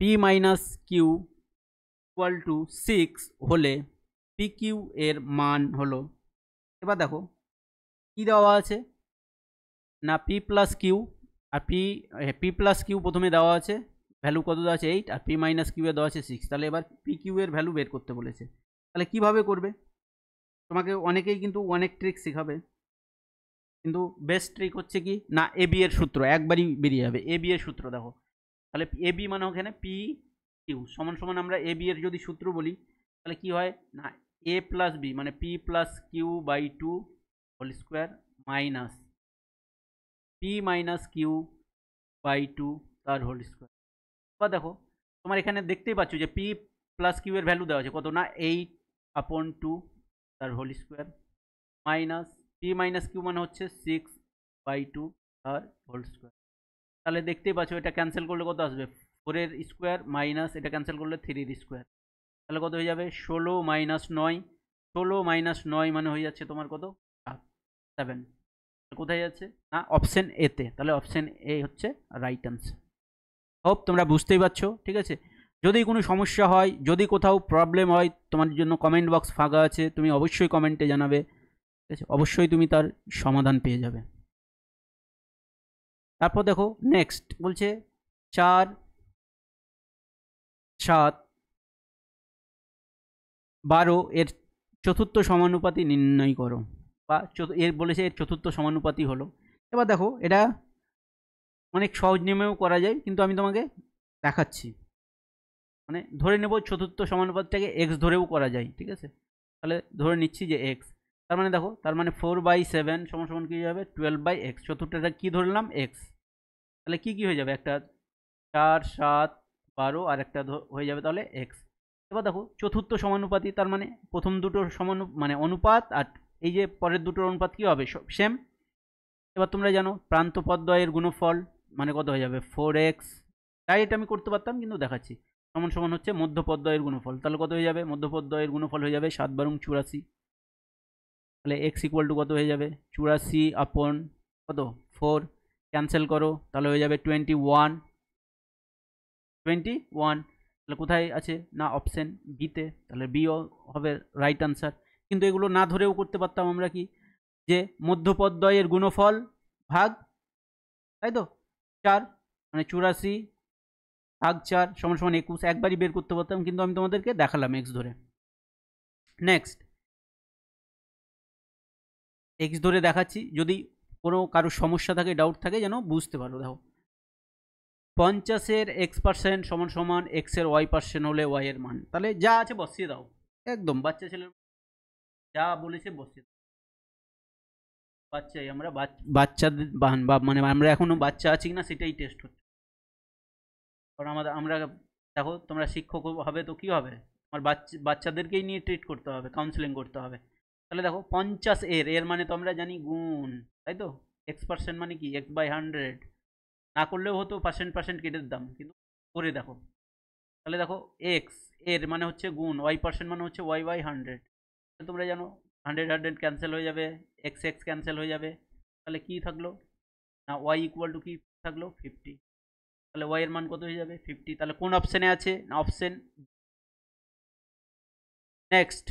p minus Q equal to 6 হলে পি কিউ এর মান হলো। এবার দেখো কী দেওয়া আছে না p প্লাস কিউ, আর p প্লাস কিউ প্রথমে দেওয়া আছে ভ্যালু কত দেওয়া আছে 8 আর পি মাইনাস কিউ এর দেওয়া আছে 6। তাহলে এবার পি কিউ এর ভ্যালু বের করতে বলেছে। তাহলে কিভাবে করবে, তোমাকে অনেকেই কিন্তু অনেক ট্রিক শেখাবে, কিন্তু বেস্ট ট্রিক হচ্ছে কি না এ বি এর সূত্র একবারই বেরিয়ে যাবে। এ বি এর সূত্র দেখো, তাহলে এ বি মানে ওখানে পি কিউ সমান সমান আমরা এ বি এর যদি সূত্র বলি তাহলে কি হয় না এ প্লাস বি মানে P plus Q by 2 whole square minus P minus Q by 2 তার হোল স্কোয়ার। বা দেখো তোমার এখানে দেখতেই পাচ্ছ যে পি প্লাস কিউ এর ভ্যালু দেওয়া আছে কত না 8/2 তার whole square minus P minus Q মানে হচ্ছে 6/2 তার হোল স্কোয়ার। তাহলে দেখতেই পাচ্ছ এটা ক্যান্সেল করলে কত আসবে 4 এর স্কোয়ার মাইনাস এটা ক্যান্সেল করলে 3 এর স্কোয়ার। তাহলে কত হয়ে যাবে 16 মাইনাস 9, 16 মাইনাস 9 মানে হয়ে যাচ্ছে তোমার কত 7। কোথায় যাচ্ছে না অপশন এতে, তাহলে অপশন এ হচ্ছে রাইট অ্যান্সার। হোপ তোমরা বুঝতেই পারছো, ঠিক আছে। যদি কোনো সমস্যা হয়, যদি কোথাও প্রবলেম হয়, তোমার জন্য কমেন্ট বক্স ফাঁকা আছে, তুমি অবশ্যই কমেন্টে জানাবে, ঠিক আছে, অবশ্যই তুমি তার সমাধান পেয়ে যাবে। তারপর দেখো নেক্সট বলছে 4, 7, 12 এর চতুর্থ সমানুপাতি নির্ণয় করো, বা এর বলেছে এর চতুর্থ সমানুপাতি হলো। এবার দেখো এটা অনেক সহজ নিয়মেও করা যায়, কিন্তু আমি তোমাকে দেখাচ্ছি। মানে ধরে নেব চতুর্থ সমানুপাতটাকে এক্স ধরেও করা যায়, ঠিক আছে। তাহলে ধরে নিচ্ছি যে এক্স, তার মানে দেখো তার মানে 4/7 সমান সমান কী যাবে 12/x। চতুর্থটা কী ধরলাম এক্স, তাহলে কি কি হয়ে যাবে একটা 4, 7, 12 আর একটা হয়ে যাবে তাহলে এক্স। এবার দেখো চতুর্থ সমানুপাতি, তার মানে প্রথম দুটোর মানে অনুপাত আর এই যে পরের দুটোর অনুপাত কী হবে সেম। এবার তোমরা জানো প্রান্ত পদদ্বয়ের গুণফল মানে কত হয়ে যাবে 4x। তাই এটা আমি করতে পারতাম কিন্তু দেখাচ্ছি, সমান সমান হচ্ছে মধ্যপদদ্বয়ের গুণফল। তাহলে কত হয়ে যাবে মধ্যপদদ্বয়ের গুণফল হয়ে যাবে 7/84। তাহলে x ইকুয়াল টু কত হয়ে যাবে 84 আপন কত 4, ক্যান্সেল করো তাহলে হয়ে যাবে 21। তাহলে কোথায় আছে না অপশন বিতে, তাহলে বি হবে রাইট আনসার। কিন্তু এগুলো না ধরেও করতে পারতাম আমরা কি যে মধ্যপদদ্বয়ের গুণফল ভাগ, তাই তো 4 মানে 84 ভাগ 4 সমান সমান 21 একবারই বের করতে পারতাম, কিন্তু আমি তোমাদেরকে দেখালাম এক্স ধরে। নেক্সট এক্স ধরে দেখাচ্ছি, যদি কোনো কারোর সমস্যা থাকে ডাউট থাকে যেন বুঝতে পারো। দেখো 50-এর x% সমান সমান x-এর y% হলে y এর মান, তাহলে যা আছে বসিয়ে দাও, একদম বাচ্চা ছেলে যা বলেছে বসিয়ে দাও। বাচ্চাই আমরা বাচ্চাদের মানে আমরা এখনো বাচ্চা আছি না সেটাই টেস্ট হচ্ছে। কারণ আমরা দেখো তোমরা শিক্ষক হবে তো কি হবে, আমার বাচ্চাদেরকেই নিয়ে ট্রিট করতে হবে, কাউন্সেলিং করতে হবে। তাহলে দেখো 50 এর মানে তো আমরা জানি গুণ, তাই তো x% মানে কি x/100, না করলেও হতো পার্সেন্ট কেটে দিতাম, কিন্তু করে দেখো। তাহলে দেখো এক্স এর মানে হচ্ছে গুণ, y% মানে হচ্ছে y/100। তোমরা জানো 100 ক্যান্সেল হয়ে যাবে, x ক্যান্সেল হয়ে যাবে, তাহলে কি থাকলো না y ইকুয়াল টু কি থাকলো 50। তাহলে y এর মান কত হয়ে যাবে 50। তাহলে কোন অপশানে আছে না অপশন। নেক্সট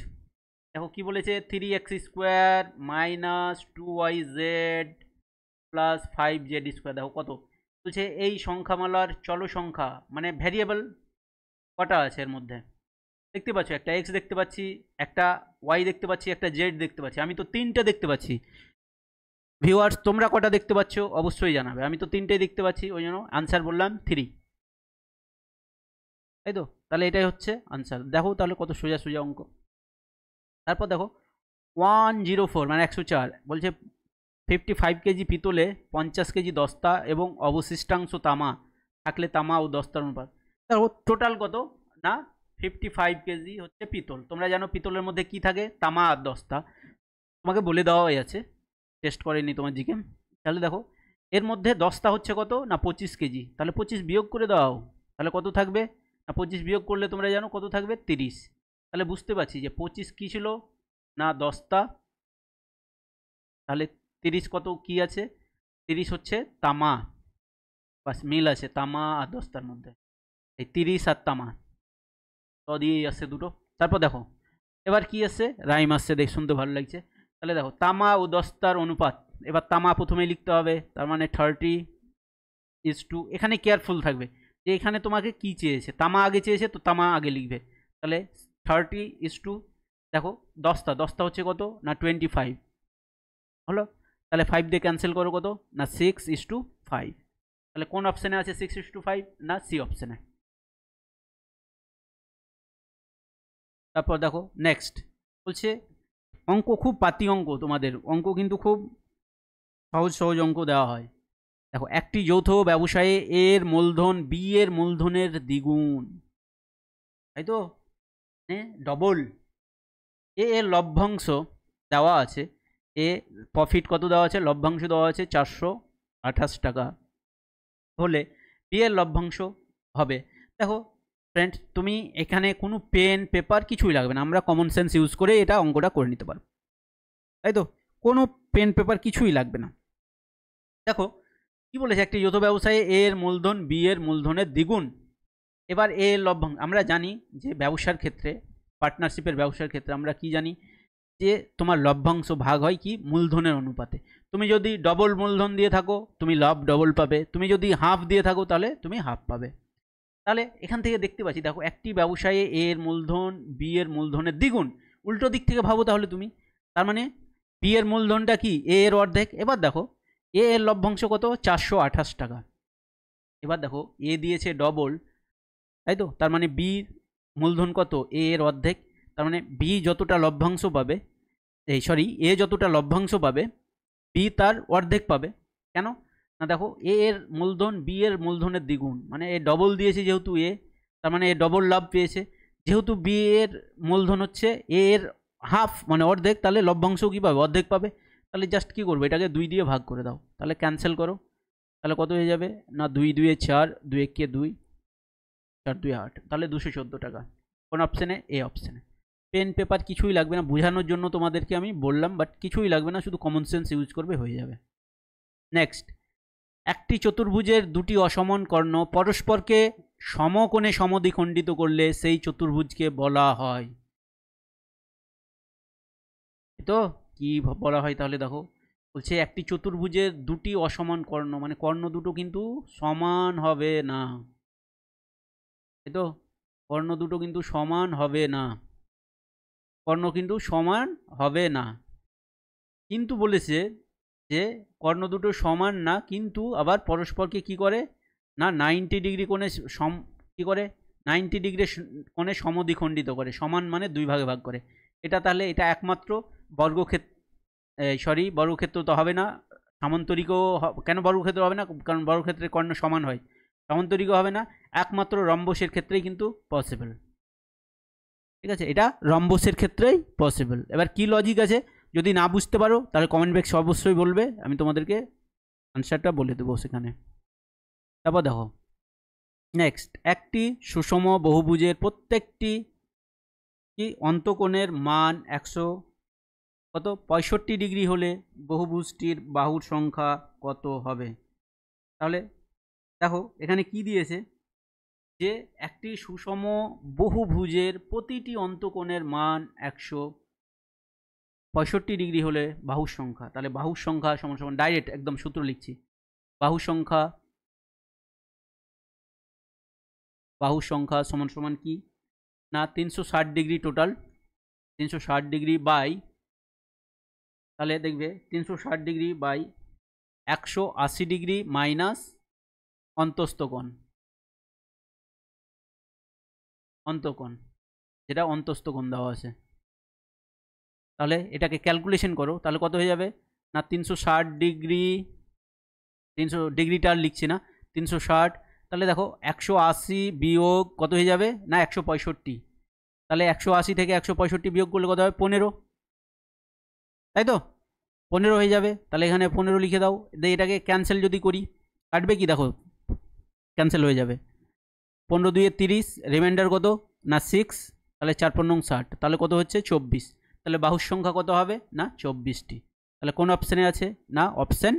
দেখো কি বলেছে 3x² minus 2yz plus 5z²। দেখো কত বলছে এই সংখ্যামালার চল সংখ্যা মানে ভ্যারিয়েবল কটা আছে এর মধ্যে, দেখতে পাচ্ছ একটা এক্স দেখতে পাচ্ছি, একটা ওয়াই দেখতে পাচ্ছি, একটা জেড দেখতে পাচ্ছি। আমি তো তিনটে দেখতে পাচ্ছি। ভিউয়ার্স তোমরা কটা দেখতে পাচ্ছ অবশ্যই জানাবে। আমি তো তিনটেই দেখতে পাচ্ছি, ওই জন্য আনসার বললাম 3, তাই তো। তাহলে এটাই হচ্ছে আনসার। দেখো তাহলে কত সোজা সোজা অঙ্ক। তারপর দেখো 104 মানে 104 বলছে 55 কেজি পিতলে 50 কেজি দস্তা এবং অবশিষ্টাংশ তামা থাকলে তামা ও দস্তার অনুপাত। দেখো টোটাল কত না 55 কেজি হচ্ছে পিতল। তোমরা জানো পিতলের মধ্যে কি থাকে তামা আর দস্তা, তোমাকে বলে দেওয়াই আছে, টেস্ট করেনি তোমার জিকে। তাহলে দেখো এর মধ্যে দস্তা হচ্ছে কত না 25 কেজি, তাহলে 25 বিয়োগ করে দাও, তাহলে কত থাকবে না 25 বিয়োগ করলে তোমরা জানো কত থাকবে 30। তাহলে বুঝতে পারছি যে 25 কী ছিল না দস্তা, তাহলে 30 কত কি আছে 30 হচ্ছে তামা, বাস মিল আছে তামা আর দস্তার মধ্যে, এই 30 আর তামা তো দিয়েই আসছে দুটো। তারপর দেখো এবার কি আসছে রাইম আসছে, দেখ শুনতে ভালো লাগছে। তাহলে দেখো তামা ও দস্তার অনুপাত, এবার তামা প্রথমে লিখতে হবে, তার মানে 30:, এখানে কেয়ারফুল থাকবে যে এখানে তোমাকে কি চেয়েছে, তামা আগে চেয়েছে তো তামা আগে লিখবে। তাহলে 30:, দেখো 10টা হচ্ছে কত না 25 হলো। তাহলে 5 দিয়ে ক্যান্সেল করো কত না 6:5। তাহলে কোন অপশানে আছে 6:5 না সি অপশানে। তারপর দেখো নেক্সট বলছে অঙ্ক খুব পাতি অঙ্ক, তোমাদের অঙ্ক কিন্তু খুব সহজ সহজ অঙ্ক দেওয়া হয়। দেখো একটি যৌথ ব্যবসায়ে এর মূলধন বি এর মূলধনের দ্বিগুণ, তাই তো ডবল। এ এর লভ্যাংশ দেওয়া আছে, এ প্রফিট কত দেওয়া আছে, লভ্যাংশ দেওয়া আছে 428 টাকা হলে বি এর লভ্যাংশ হবে। দেখো ফ্রেন্ডস, তুমি এখানে কোনো পেন পেপার কিছুই লাগবে না, আমরা কমন সেন্স ইউজ করে এটা অঙ্কটা করে নিতে পারবো, তাই তো। কোনো পেন পেপার কিছুই লাগবে না। দেখো কি বলেছে, একটি যৌথ ব্যবসায়ে এ এর মূলধন বি এর মূলধনের দ্বিগুণ। এবার এ এর লভ্যাংশ, আমরা জানি যে ব্যবসার ক্ষেত্রে, পার্টনারশিপের ব্যবসার ক্ষেত্রে আমরা কি জানি যে তোমার লভ্যাংশ ভাগ হয় কি মূলধনের অনুপাতে। তুমি যদি ডবল মূলধন দিয়ে থাকো তুমি লাভ ডবল পাবে, তুমি যদি হাফ দিয়ে থাকো তাহলে তুমি হাফ পাবে। তাহলে এখান থেকে দেখতে পাচ্ছি, দেখো একটি ব্যবসায়ে এ এর মূলধন বি এর মূলধনের দ্বিগুণ। উল্টো দিক থেকে ভাবো তাহলে তুমি, তার মানে বি এর মূলধনটা কি এ এর অর্ধেক। এবার দেখো এ এর লভ্যাংশ কত 428 টাকা। এবার দেখো এ দিয়েছে ডবল, তাই তো, তার মানে বি মূলধন কত এ এর অর্ধেক। তার মানে বি যতটা লভ্যাংশ পাবে, এ যতটা লভ্যাংশ পাবে বি তার অর্ধেক পাবে। কেন না, দেখো এ এর মূলধন বি এর মূলধনের দ্বিগুণ, মানে এ ডবল দিয়েছে যেহেতু এ, তার মানে এ ডবল লাভ পেয়েছে। যেহেতু বি এর মূলধন হচ্ছে এ এর হাফ মানে অর্ধেক, তাহলে লভ্যাংশ কী পাবে অর্ধেক পাবে। তাহলে জাস্ট কী করবে, এটাকে 2 দিয়ে ভাগ করে দাও, তাহলে ক্যান্সেল করো। তাহলে কত হয়ে যাবে না 2 2 4, 2 1 2, 4 2 8, তাহলে 214 টাকা। কোন অপশানে, এ অপশানে। পেন পেপার কিছুই লাগবে না, বোঝানোর জন্য তোমাদেরকে আমি বললাম, বাট কিছুই লাগবে না, শুধু কমন সেন্স ইউজ করবে হয়ে যাবে। নেক্সট, একটি চতুর্ভুজের দুটি অসমান কর্ণ পরস্পরকে সমকোণে সমদ্বিখণ্ডিত করলে সেই চতুর্ভুজকে বলা হয়। তো কি বলা হয় তাহলে, দেখো বলছে একটি চতুর্ভুজের দুটি অসমান কর্ণ, মানে কর্ণ দুটো কিন্তু সমান হবে না, তাই তো, কর্ণ দুটো কিন্তু সমান হবে না, কর্ণ কিন্তু সমান হবে না। কিন্তু বলেছে যে কর্ণ দুটো সমান না, কিন্তু আবার পরস্পরকে কি করে না 90 ডিগ্রি কোণে কি করে 90 ডিগ্রি কোণে সমদ্বিখণ্ডিত করে। সমান মানে 2 ভাগে ভাগ করে। এটা তাহলে এটা একমাত্র বর্গক্ষেত্র তো হবে না, সামান্তরিকও কেন বর্গক্ষেত্র হবে না, কারণ বর্গক্ষেত্রে কর্ণ সমান হয়, সামান্তরিকও হবে না, একমাত্র রম্বসের ক্ষেত্রেই কিন্তু পসিবল। ঠিক আছে, এটা রম্বসের ক্ষেত্রেই পসিবল। এবার কি লজিক আছে যদি না বুঝতে পারো তাহলে কমেন্ট বক্সে অবশ্যই বলবে, আমি তোমাদেরকে আনসারটা বলে দেবো সেখানে। তারপর দেখো নেক্সট, একটি সুষম বহুভুজের প্রত্যেকটি কি অন্তকোণের মান 65 ডিগ্রি হলে বহুভুজটির বাহুর সংখ্যা কত হবে। তাহলে দেখো এখানে কি দিয়েছে যে একটি সুষম বহুভুজের প্রতিটি অন্তকোণের মান 165 ডিগ্রি হলে বাহুর সংখ্যা, তাহলে বাহুর সংখ্যা সমান সমান ডাইরেক্ট একদম সূত্র লিখছি, বাহুর সংখ্যা সমান সমান কি না 360 ডিগ্রি, টোটাল 360 ডিগ্রি বাই, তাহলে দেখবে 360 ডিগ্রি বাই 180 ডিগ্রি মাইনাস অন্তস্থকোণ, যেটা অন্তস্থকোণ দেওয়া আছে। তাহলে এটাকে ক্যালকুলেশন করো, তাহলে কত হয়ে যাবে না 360 ডিগ্রি, 300 ডিগ্রিটা আর লিখছি না, 360, তাহলে দেখো 180 বিয়োগ কত হয়ে যাবে না 165, তাহলে 180 থেকে 165 বিয়োগ করলে কত হবে 15, তাই তো 15 হয়ে যাবে। তাহলে এখানে 15 লিখে দাও, এটাকে ক্যান্সেল যদি করি কাটবে কি, দেখো ক্যান্সেল হয়ে যাবে, 15 2 30, রিমাইন্ডার কত না 6, তাহলে 4 5 60, তাহলে কত হচ্ছে 24, তাহলে বাহুর সংখ্যা কত হবে না 24টি। তাহলে কোন অপশানে আছে না অপশান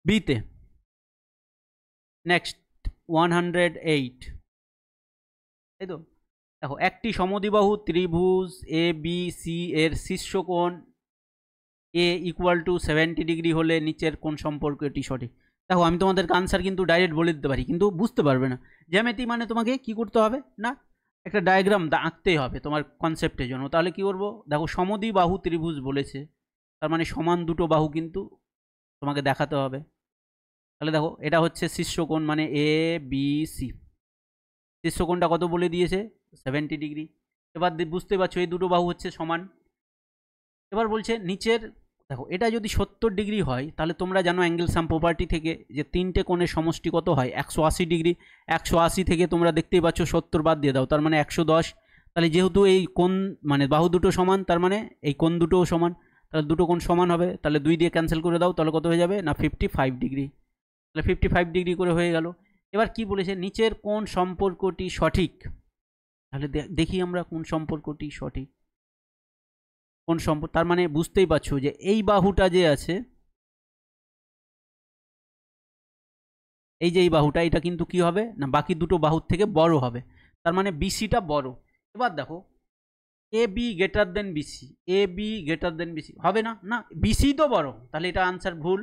বিতে। নেক্সট 108, তাই তো, দেখো একটি সমদ্বিবাহু ত্রিভুজ এ বি সি এর শীর্ষকোণ এ = 70 ডিগ্রি হলে নিচের কোন সম্পর্কটি সঠিক। দেখো আমি তোমাদেরকে আনসার কিন্তু ডাইরেক্ট বলে দিতে পারি, কিন্তু বুঝতে পারবে না। জ্যামিতি মানে তোমাকে কি করতে হবে না, একটা ডায়াগ্রাম আঁকতেই হবে তোমার কনসেপ্টের জন্য। তাহলে কি করবো, দেখো সমদ্বিবাহু ত্রিভুজ বলেছে, তার মানে সমান দুটো বাহু কিন্তু তোমাকে দেখাতে হবে। তাহলে দেখো এটা হচ্ছে শীর্ষকোণ, মানে এ বি সি। শীর্ষকোণটা কত বলে দিয়েছে, 70 ডিগ্রি। এবার বুঝতে পারছো এই দুটো বাহু হচ্ছে সমান। এবার বলছে নিচের, দেখো এটা যদি 70 ডিগ্রি হয় তাহলে তোমরা জানো অ্যাঙ্গেল সাম প্রপার্টি থেকে যে তিনটে কোণের সমষ্টি কত হয়, 180 ডিগ্রি। 180 থেকে তোমরা দেখতেই পাচ্ছ 70 বাদ দিয়ে দাও, তার মানে 110। তাহলে যেহেতু এই কোণ মানে বাহু দুটো সমান, তার মানে এই কোণ দুটোও সমান, তাহলে দুটো কোণ সমান হবে। তাহলে 2 দিয়ে ক্যান্সেল করে দাও, তাহলে কত হয়ে যাবে না 55 ডিগ্রি। তাহলে 55 ডিগ্রি করে হয়ে গেল। এবার কি বলেছে, নিচের কোন সম্পর্কটি সঠিক। তাহলে দেখি আমরা কোন সম্পর্কটি সঠিক। কোন সম্পর্ক, তার মানে বুঝতেই পারছো যে এই বাহুটা যে আছে, এই যে এই বাহুটা, এটা কিন্তু কি হবে না বাকি দুটো বাহুর থেকে বড় হবে, তার মানে বিসিটা বড়। এবার দেখো A B greater than BC, A B greater than BC হবে না, না বিসি তো বড়, তাহলে এটা আনসার ভুল।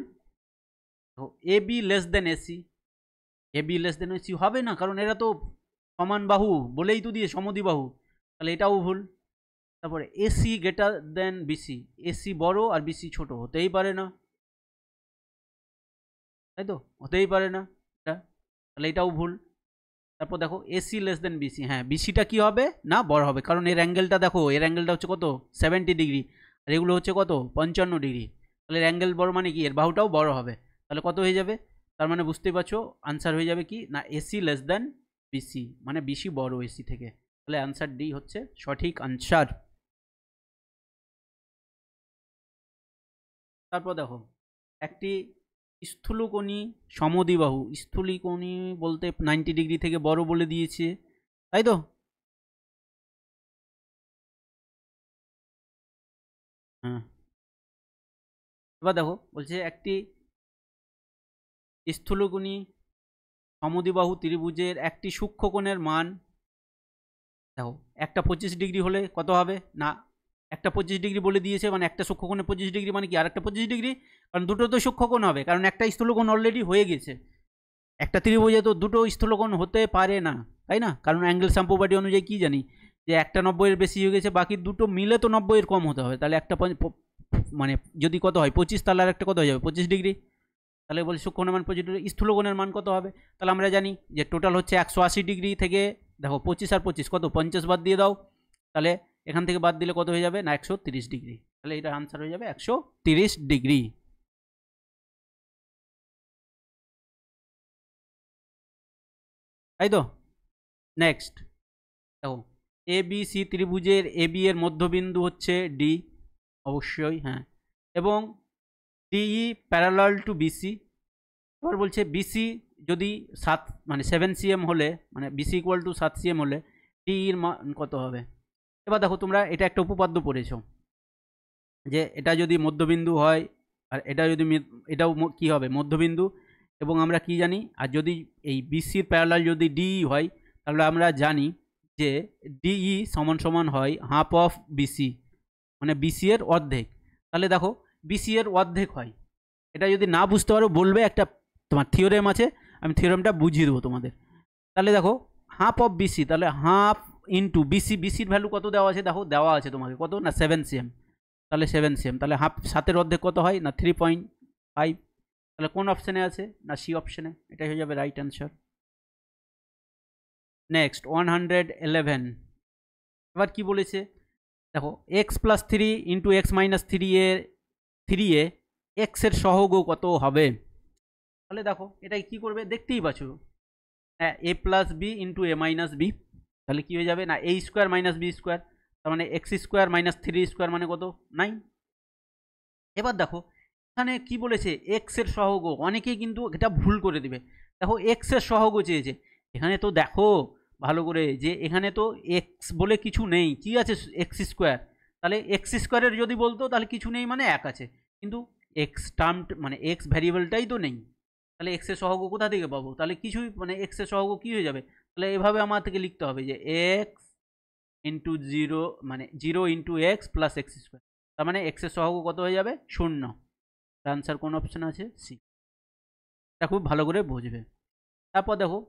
A be less than AC, A be less than AC হবে না, কারণ এরা তো সমান বাহু বলেই তো দিয়ে সমদ্বিবাহু, তাহলে এটাও ভুল। তারপরে AC greater than BC, AC বড় আর বিসি ছোট, হতেই পারে না, তাই তো হতেই পারে না এটা, তাহলে এটাও ভুল। তারপর দেখো এসি লেস দেন বিসি, হ্যাঁ বিসিটা কি হবে না বড় হবে, কারণ এর অ্যাঙ্গেলটা দেখো, এর অ্যাঙ্গেলটা হচ্ছে কত 70 ডিগ্রি, আর এগুলো হচ্ছে কত 55 ডিগ্রি। তাহলে এর অ্যাঙ্গেল বড় মানে কি এর বাহুটাও বড় হবে, তাহলে কত হয়ে যাবে, তার মানে বুঝতেই পারছো আনসার হয়ে যাবে কি না এসি লেস দেন বিসি, মানে বিসি বড় এসি থেকে। তাহলে আনসার ডি হচ্ছে সঠিক আনসার। তারপর দেখো একটি স্থূলকোণী সমদ্বিবাহু, স্থূলিকোণী বলতে 90 ডিগ্রি থেকে বড় বলে দিয়েছে, তাই তো। হ্যাঁ, এবার দেখো বলছে একটি স্থূলকোণী সমদ্বিবাহু ত্রিভুজের একটি সূক্ষ্মকোণের মান, দেখো একটা 25 ডিগ্রি হলে কত হবে না, একটা 25 ডিগ্রি বলে দিয়েছে, মানে একটা সূক্ষ্মকোণে 25 ডিগ্রি মানে কি আর একটা 25 ডিগ্রি, কারণ দুটো তো সূক্ষ্মকোণ হবে, কারণ একটা স্থূলকোণ অলরেডি হয়ে গেছে। একটা ত্রিভুজে তো দুটো স্থূলকোণ হতে পারে না, তাই না, কারণ অ্যাঙ্গেল সাম প্রপার্টি অনুযায়ী কি জানি যে একটা 90-এর বেশি হয়ে গেছে, বাকি দুটো মিলে তো 90-এর কম হতে হবে, তাহলে একটা মানে যদি কত হয় 25, তাহলে আর একটা কত হয়ে যাবে 25 ডিগ্রি। তাহলে বলি সূক্ষ্মকোণের মান 25 ডিগ্রি, স্থূলকোণের মান কত হবে, তাহলে আমরা জানি যে টোটাল হচ্ছে 180 ডিগ্রি থেকে, দেখো 25 আর 25 কত 50 বাদ দিয়ে দাও, তাহলে এখান থেকে বাদ দিলে কত হয়ে যাবে না 130 ডিগ্রি, তাহলে এটা আনসার হয়ে যাবে 130 ডিগ্রি, তাই তো। নেক্সট দেখো এ বি সি ত্রিভুজের এ বি এর মধ্যবিন্দু হচ্ছে ডি, অবশ্যই হ্যাঁ, এবং ডিই প্যারালাল টু বিসি। এবার বলছে বিসি যদি 7 মানে 7 cm হলে, মানে বিসি ইকুয়াল টু 7 cm হলে ডিইর মান কত হবে। এবার দেখো তোমরা এটা একটা উপপাদ্য পড়েছো যে এটা যদি মধ্যবিন্দু হয়, আর এটা যদি এটাও কি হবে মধ্যবিন্দু, এবং আমরা কি জানি, আর যদি এই বিসির প্যারালাল যদি ডিই হয়, তাহলে আমরা জানি যে ডিই সমান সমান হয় হাফ অফ বিসি, মানে বিসি এর অর্ধেক। তাহলে দেখো বিসি এর অর্ধেক হয়, এটা যদি না বুঝতে পারো বলবে, একটা তোমার থিওরেম আছে, আমি থিওরেমটা বুঝিয়ে দেবো তোমাদের। তাহলে দেখো হাফ অফ বিসি, তাহলে হাফ ইন্টু বিসি, বিসির ভ্যালু কত দেওয়া আছে, দেখো দেওয়া আছে তোমাকে কত না 7 cm, তাহলে 7 cm, তাহলে হাফ 7-এর অর্ধেক কত হয় না 3.5, তাহলে কোন অপশানে আছে না সি অপশানে, এটাই হয়ে যাবে রাইট অ্যান্সার। নেক্সট 111, এবার কি বলেছে দেখো x plus 3 into x minus 3 এ এক্স এর সহগ কত হবে। তাহলে দেখো এটাই কি করবে দেখতেই পাচ্ছ, হ্যাঁ এ প্লাস বি ইন্টু এ মাইনাস বি, তাহলে কি হয়ে যাবে না এ স্কোয়ার মাইনাস বি স্কোয়ার, তার মানে এক্স স্কোয়ার মাইনাস 3 স্কোয়ার মানে কত 9। এবার দেখো এখানে কি বলেছে এক্স এর সহগ, অনেকেই কিন্তু এটা ভুল করে দিবে, দেখো এক্স এর সহগ চেয়েছে, এখানে তো দেখো ভালো করে যে এখানে তো এক্স বলে কিছু নেই, কি আছে এক্স স্কোয়ার, তাহলে এক্স স্কোয়ারের যদি বলতো তাহলে কিছু নেই মানে এক আছে, কিন্তু এক্স টার্ম মানে এক্স ভ্যারিয়েবলটাই তো নেই, তাহলে এক্স এর সহগ কোথা থেকে পাবো, তাহলে কিছুই মানে এক্স এর সহগ কী হয়ে যাবে, তাহলে এভাবে আমার থেকে লিখতে হবে যে এক্স ইন্টু 0 মানে 0 into x plus x square, তার মানে এক্স এর সহগ কত হয়ে যাবে 0। আনসার কোন অপশন আছে সি। এটা খুব ভালো করে বুঝবে। তারপর দেখো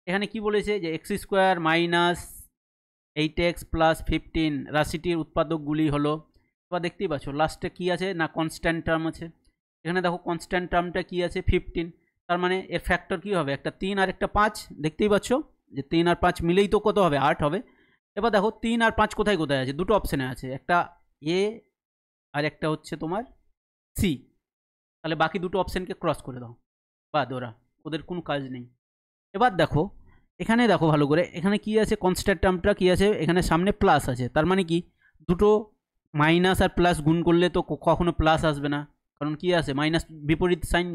এখানে কি বলেছে যে x square minus 8x plus 15 রাশিটির উৎপাদকগুলি হলো। এবার দেখতেই পাচ্ছ লাস্টে কি আছে না কনস্ট্যান্ট টার্ম আছে। এখানে দেখো কনস্ট্যান্ট টার্মটা কি আছে 15, তার মানে এর ফ্যাক্টর কি হবে একটা 3 আর একটা 5, দেখতেই পাচ্ছ যে 3 আর 5 মিলেই তো কত হবে 8 হবে। এবার দেখো 3 আর 5 কোথায় কোথায় আছে, দুটো অপশানে আছে, একটা এ আর একটা হচ্ছে তোমার সি। তাহলে বাকি দুটো অপশানকে ক্রস করে দাও, বাদ, ওদের কোনো কাজ নেই। এবার দেখো এখানে দেখো ভালো করে, এখানে কি আছে কনস্ট্যান্ট টার্মটা কি আছে, এখানে সামনে প্লাস আছে, তার মানে কি দুটো মাইনাস আর প্লাস গুণ করলে তো কখনো প্লাস আসবে না, কারণ কি আছে মাইনাস বিপরীত সাইন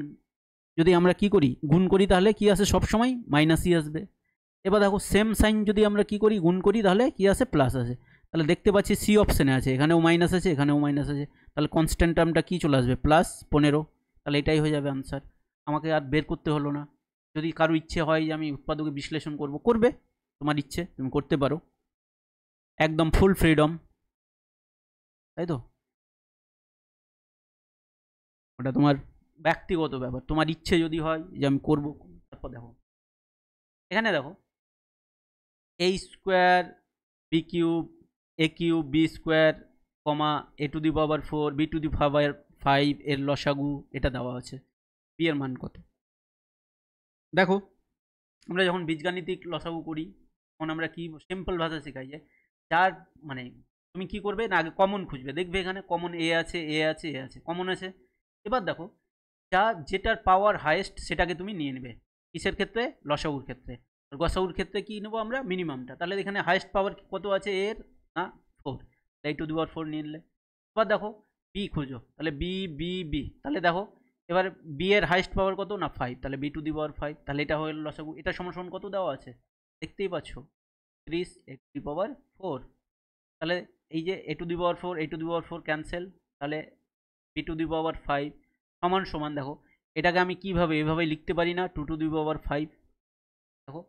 যদি আমরা কি করি গুণ করি তাহলে কি আসে সবসময় মাইনাসই আসবে। এবার দেখো সেম সাইন যদি আমরা কি করি গুণ করি তাহলে কি আসে প্লাস আসে। তাহলে দেখতে পাচ্ছি সি অপশানে আছে, এখানেও মাইনাস আছে এখানেও মাইনাস আছে, তাহলে কনস্ট্যান্ট টার্মটা কি চলে আসবে প্লাস 15। তাহলে এটাই হয়ে যাবে আনসার, আমাকে আর বের করতে হলো না। যদি কারো ইচ্ছে হয় যে আমি উৎপাদকে বিশ্লেষণ করব, করবে, তোমার ইচ্ছে তুমি করতে পারো, একদম ফুল ফ্রিডম, তাই তো, ওটা তোমার ব্যক্তিগত ব্যাপার, তোমার ইচ্ছে যদি হয় যে আমি করব। তারপর দেখো এখানে দেখো a square b cube a cube b square comma a to the power 4 b to the power 5 এর লসাগু এটা দেওয়া আছে, বি এর মান কত। দেখো আমরা যখন বীজগাণিতিক লসাগু করি তখন আমরা কি সিম্পল ভাষা শেখাই যে যার মানে তুমি কি করবে না আগে কমন খুঁজবে, দেখবে এখানে কমন এ আছে এ আছে এ আছে কমন আছে। এবার দেখো যেটার পাওয়ার হাইয়েস্ট সেটাকে তুমি নিয়ে নেবে, কিসের ক্ষেত্রে লসাগুর ক্ষেত্রে, আর গসাগুর ক্ষেত্রে কি নেবো আমরা মিনিমামটা। তাহলে এখানে হাইয়েস্ট পাওয়ার কত আছে এর না 4, তাই টু দি পাওয়ার 4 নিয়ে নিলে। এবার দেখো বি খুঁজো, তাহলে বি বি বি, তাহলে দেখো এবার বি এর হাইয়েস্ট পাওয়ার কত না 5, তাহলে বি টু দি পাওয়ার 5, তাহলে এটা হয়ে লসাগু। এটা সমান কত দেওয়া আছে দেখতেই পাচ্ছ 30 এ টু দি পাওয়ার 4। তাহলে এই যে a to the power 4 a to the power 4 cancel, তাহলে বি টু দি পাওয়ার 5 সমান সমান দেখো এটাকে আমি কিভাবে এভাবে লিখতে পারি না 2 টু দি পাওয়ার 5। দেখো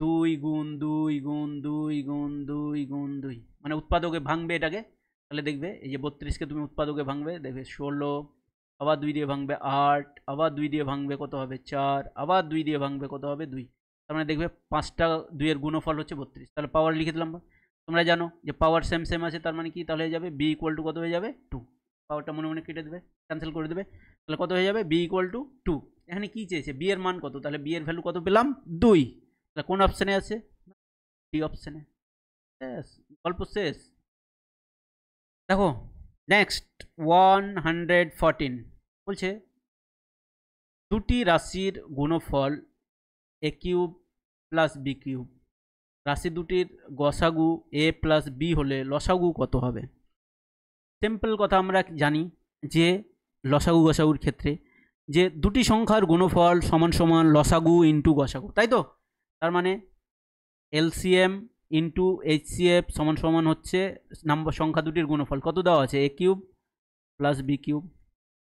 2 গুণ 2 গুণ 2 গুণ 2 গুণ 2 মানে উৎপাদকে ভাঙবে এটাকে, তাহলে দেখবে এই যে 32কে তুমি উৎপাদকে ভাঙবে দেখবে 16, আবার 2 দিয়ে ভাঙবে 8, আবার 2 দিয়ে ভাঙবে কত হবে 4, আবার 2 দিয়ে ভাঙবে কত হবে 2, তার মানে দেখবে 5টা 2 এর গুণফল হচ্ছে 32। তাহলে পাওয়ার লিখে দিলাম, তোমরা জানো যে পাওয়ার সেম সেম আছে, তার মানে কি তাহলে হয়ে যাবে বি ইকুয়াল টু কত হয়ে যাবে 2, পাওয়ারটা মনে মনে কেটে দেবে ক্যান্সেল করে দেবে, তাহলে কত হয়ে যাবে বি ইকুয়াল টু 2। এখানে কি চেয়েছে বি এর মান কত, তাহলে বি এর ভ্যালু কত পেলাম 2, তাহলে কোন অপশানে আছে ডি অপশানে, গল্প শেষ। দেখো নেক্সট 114 বলছে দুটি রাশির গুণফল এ কিউব প্লাস বি কিউব, রাশি দুটির গসাগু এ প্লাস বি হলে লসাগু কত হবে। সিম্পল কথা আমরা জানি যে লসাগু গসাগুর ক্ষেত্রে যে দুটি সংখ্যার গুণফল সমান সমান লসাগু ইন্টু গসাগু, তাই তো, তার মানে এলসিএম ইন্টু এইচসিএফ সমান সমান হচ্ছে নাম্বার সংখ্যা দুটির গুণফল কত দেওয়া আছে এ কিউব প্লাস বি কিউব।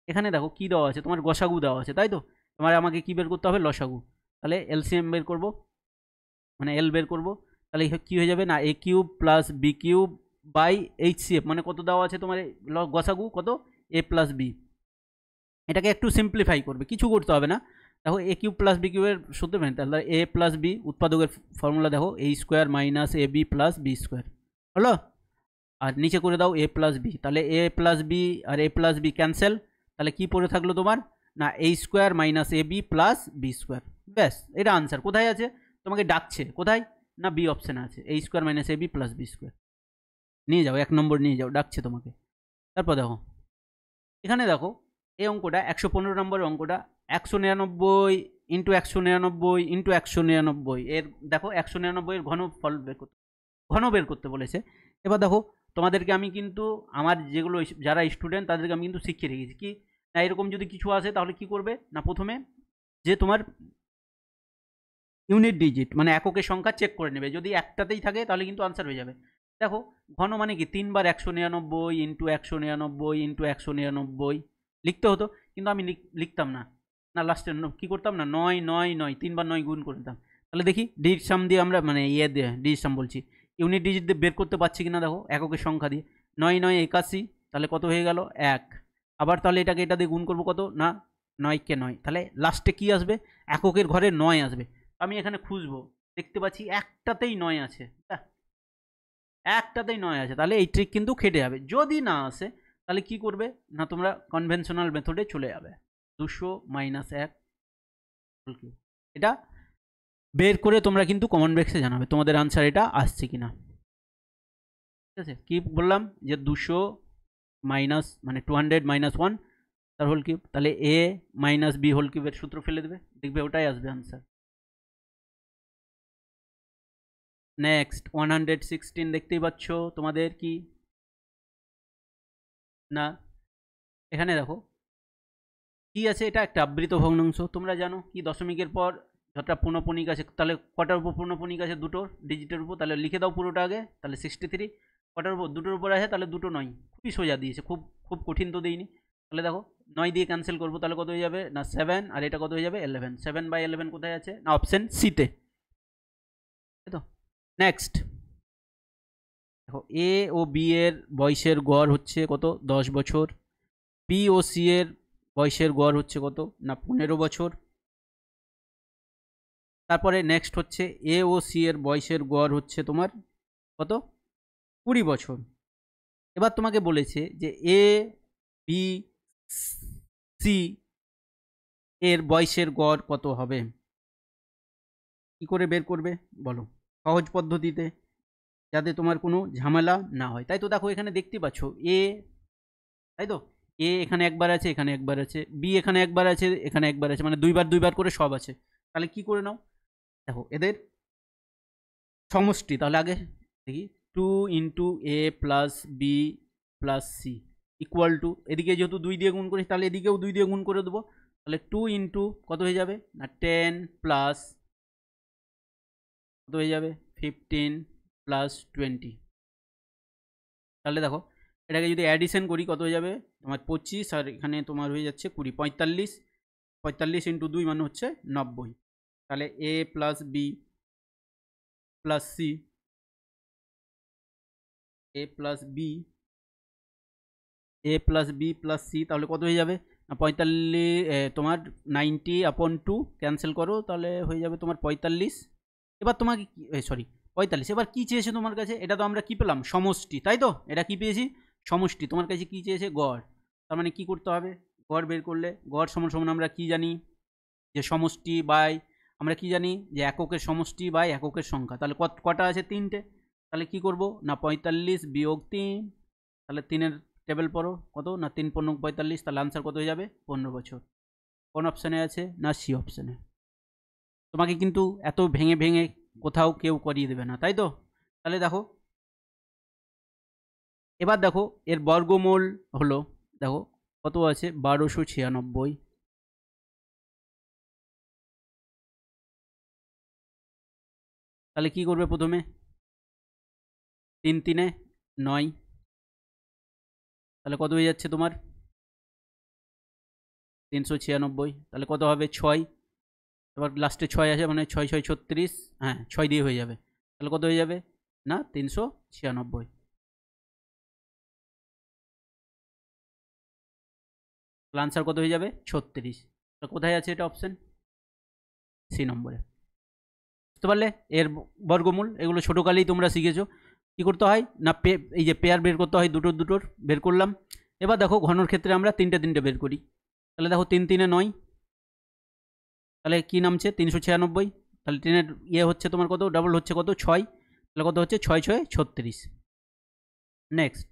এখানে দেখো কি দেওয়া আছে তোমার গসাগু দেওয়া আছে, তাই তো, তোমার আমাকে কি বের করতে হবে লসাগু, তাহলে এলসিএম বের করব মানে এল বের করব, তাহলে কী হয়ে যাবে না a cube plus b cube by HCF মানে কত দেওয়া আছে তোমার গসাগু কত এ প্লাস বি। এটাকে একটু সিম্পলিফাই করবে, কিছু করতে হবে না। দেখো এ কিউব প্লাস বি কিউবের সূত্র পেন, তাহলে এ প্লাস বি উৎপাদকের ফর্মুলা দেখো a square minus A B plus B square হলো, আর নিচে করে দাও এ প্লাস বি, তাহলে এ প্লাস বি আর এ প্লাস বি ক্যান্সেল, তাহলে কি পড়ে থাকলো তোমার না এ square minus A B plus B square, ব্যাস এটা আনসার। কোথায় আছে তোমাকে ডাকছে কোথায় না বি অপশানে আছে এ square minus A B plus B square, নিয়ে যাও 1 নম্বর নিয়ে যাও, ডাকছে তোমাকে। তারপর দেখো এখানে দেখো এই অঙ্কটা 115 নম্বরের অঙ্কটা 199 ইন্টু 199 ইন্টু 199 এর দেখো 199 এর ঘনফল বের করতে, ঘন বের করতে বলেছে। এবার দেখো তোমাদেরকে আমি কিন্তু আমার যেগুলো যারা স্টুডেন্ট তাদেরকে আমি কিন্তু শিখিয়ে রেখেছি কি না এরকম যদি কিছু আসে তাহলে কি করবে না প্রথমে যে তোমার ইউনিট ডিজিট মানে এককের সংখ্যা চেক করে নেবে, যদি একটাতেই থাকে তাহলে কিন্তু আনসার হয়ে যাবে। দেখো ঘন মানে কি 3 বার 199 ইন্টু 199 ইন্টু 199 লিখতে হতো, কিন্তু আমি লিখতাম না, না লাস্টে কী করতাম না 9 9 9 3 বার 9 গুণ করে দিতাম। তাহলে দেখি ডিজিট সাম দিয়ে আমরা মানে ইয়ে দিয়ে ডিজিট সাম বলছি ইউনিট ডিজিট দিয়ে বের করতে পারছি কিনা, দেখো এককের সংখ্যা দিয়ে 9 9 81, তাহলে কত হয়ে গেল 1, আবার তাহলে এটাকে এটা দিয়ে গুণ করবো কত না 9কে 9, তাহলে লাস্টে কি আসবে, এককের ঘরে 9 আসবে। আমি এখানে খুঁজবো, দেখতে পাচ্ছি একটাতেই 9 আছে, একটাতেই 9 আছে, তাহলে এই ট্রিক কিন্তু খেটে যাবে। যদি না আসে তাহলে কি করবে না, তোমরা কনভেনশনাল মেথডে চলে যাবে, 200 - 1 এটা বের করে তোমরা কিন্তু কমেন্ট বক্সে জানাবে তোমাদের আনসার এটা আসছে কিনা। ঠিক আছে, কি বললাম যে 200 মাইনাস মানে 200 - 1 তার হোল কিউব, তাহলে a - b হোল কিউবের সূত্র ফেলে দেবে, দেখবে ওটাই আসবে আনসার। নেক্সট 116 দেখতেই পাচ্ছ তোমাদের কি না, এখানে দেখো কি আছে, এটা একটা আবৃত ভগ্নাংশ। তোমরা জানো কি দশমিকের পর যতটা পূর্ণপণিক আছে, তাহলে কটার উপর পূর্ণপণিক আছে, দুটোর ডিজিটের উপর, তাহলে লিখে দাও পুরোটা আগে, তাহলে 63। কটার উপর, দুটোর উপর আছে, তাহলে দুটো 9, খুবই সোজা দিয়েছে, খুব খুব কঠিন তো দিইনি। তাহলে দেখো 9 দিয়ে ক্যান্সেল করবো, তাহলে কত হয়ে যাবে না 7, আর এটা কত হয়ে যাবে 11। 7/11 কোথায় আছে না অপশন সিতে, তাই তো। নেক্সট দেখো এ ও বি এর বয়সের গড় হচ্ছে কত, 10 বছর। বি ও সি এর বয়সের গড় হচ্ছে কত না 15 বছর। তারপরে নেক্সট হচ্ছে এ ও সি এর বয়সের গড় হচ্ছে তোমার কত, 20 বছর। এবার তোমাকে বলেছে যে এ বি সি এর বয়সের গড় কত হবে, কি করে বের করবে বলো, সহজ পদ্ধতিতে, যাতে তোমার কোনো ঝামেলা না হয়। তাই তো দেখো এখানে দেখতে পাচ্ছ এ, তাই তো এ এখানে একবার আছে, এখানে একবার আছে, বি এখানে একবার আছে, এখানে একবার আছে, মানে দুইবার দুইবার করে সব আছে। তাহলে কি করে নাও, দেখো এদের সমষ্টি, তাহলে আগে দেখি 2 into A plus B plus C equal to, এদিকে যেহেতু 2 দিয়ে গুণ করি তাহলে এদিকেও 2 দিয়ে গুণ করে দেবো, তাহলে 2 ইন্টু কত হয়ে যাবে না 10 প্লাস কত হয়ে যাবে 15 প্লাস 20। তাহলে দেখো এটাকে যদি অ্যাডিশন করি কত হয়ে যাবে তোমার 25, আর এখানে তোমার হয়ে যাচ্ছে 20, 45। 45 ইন্টু 2 মানে হচ্ছে 90। তাহলে এ plus B plus C, A plus B A plus B plus C, তাহলে কত হয়ে যাবে না 45, তোমার 90/2 ক্যান্সেল করো, তাহলে হয়ে যাবে তোমার 45। এবার তোমাকে সরি 45, এবার কি চেয়েছে তোমার কাছে, এটা তো আমরা কি পেলাম সমষ্টি, তাই তো, এটা কি পেয়েছি সমষ্টি, তোমার কাছে কি চেয়েছে গড়। তার মানে কি করতে হবে, গড় বের করলে গড় সমান সমান আমরা কি জানি যে সমষ্টি বাই, আমরা কি জানি যে এককের সমষ্টি বাই এককের সংখ্যা। তাহলে কটা আছে, 3টে। তাহলে কি করব না 45 বিয়োগ 3, তাহলে 3-এর টেবিল পড়ো কত না 3 × 15 = 45, তাহলে আনসার কত হয়ে যাবে 15 বছর। কোন অপশানে আছে না সি অপশানে। তোমাকে কিন্তু এত ভেঙে ভেঙে কোথাও কেউ করিয়ে দেবে না, তাই তো। তাহলে দেখো এবার দেখো এর বর্গমূল হলো, দেখো কত আছে 1296। তাহলে কি করবে প্রথমে 3 × 3 = 9, তাহলে কত হয়ে যাচ্ছে তোমার 396, তাহলে কত হবে 6, এবার লাস্টে 6 আছে মানে 6 × 6 = 36, হ্যাঁ 6 দিয়ে হয়ে যাবে, তাহলে কত হয়ে যাবে না 396। তাহলে আনসার কত হয়ে যাবে 36। কোথায় আছে এটা অপশন সি নম্বরে। বুঝতে পারলে এর বর্গমূল এগুলো ছোটোকালেই তোমরা শিখেছো কী করতে হয় না, এই যে পেয়ার বের করতে হয়, দুটোর দুটোর বের করলাম। এবার দেখো ঘনর ক্ষেত্রে আমরা 3টে 3টে বের করি, তাহলে দেখো 3 × 3 = 9, তাহলে কী নামছে 396, তাহলে 3-এর ইয়ে হচ্ছে তোমার কত ডাবল হচ্ছে কত 6, তাহলে কত হচ্ছে 6 × 6 = 36। নেক্সট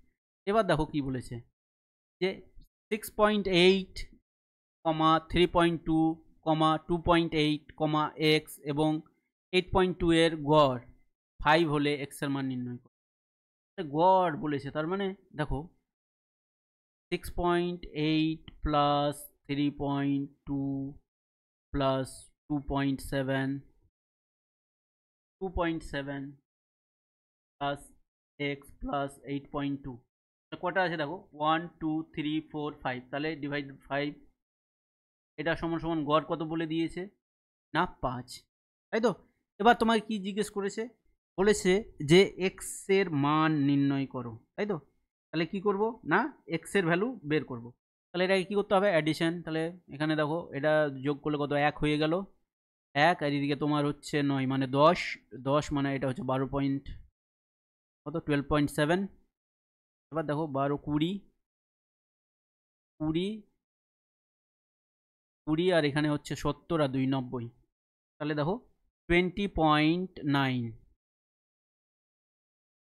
এবার দেখো কি বলেছে যে 6.8, 3.2, 2.8, এক্স এবং 8.2 এর গড় 5 হলে এক্স এর মান নির্ণয় করো। গড় বলেছে, তার মানে দেখো 6.8 plus 3.2 plus 2.7 plus x plus 8.2, কটা আছে দেখো 1 2 3 4 5, তাহলে ডিভাইড 5, এটা সমান সমান গড় কত বলে দিয়েছে না 5, তাই তো। এবার তোমাকে কি জিজ্ঞেস করেছে, বলেছে যে এক্স এর মান নির্ণয় করো, তাই তো। তাহলে কি করব না এক্স এর ভ্যালু বের করব, তাহলে এটাকে কী করতে হবে, অ্যাডিশন। তাহলে এখানে দেখো এটা যোগ করলে কত, 1 হয়ে গেল, 1 আর এদিকে তোমার হচ্ছে 9 মানে 10, 10 মানে এটা হচ্ছে 12 পয়েন্ট কত 12.7। এবার দেখো 12 20 20 20 আর এখানে হচ্ছে 70 আর 2 90। তাহলে দেখো 20.9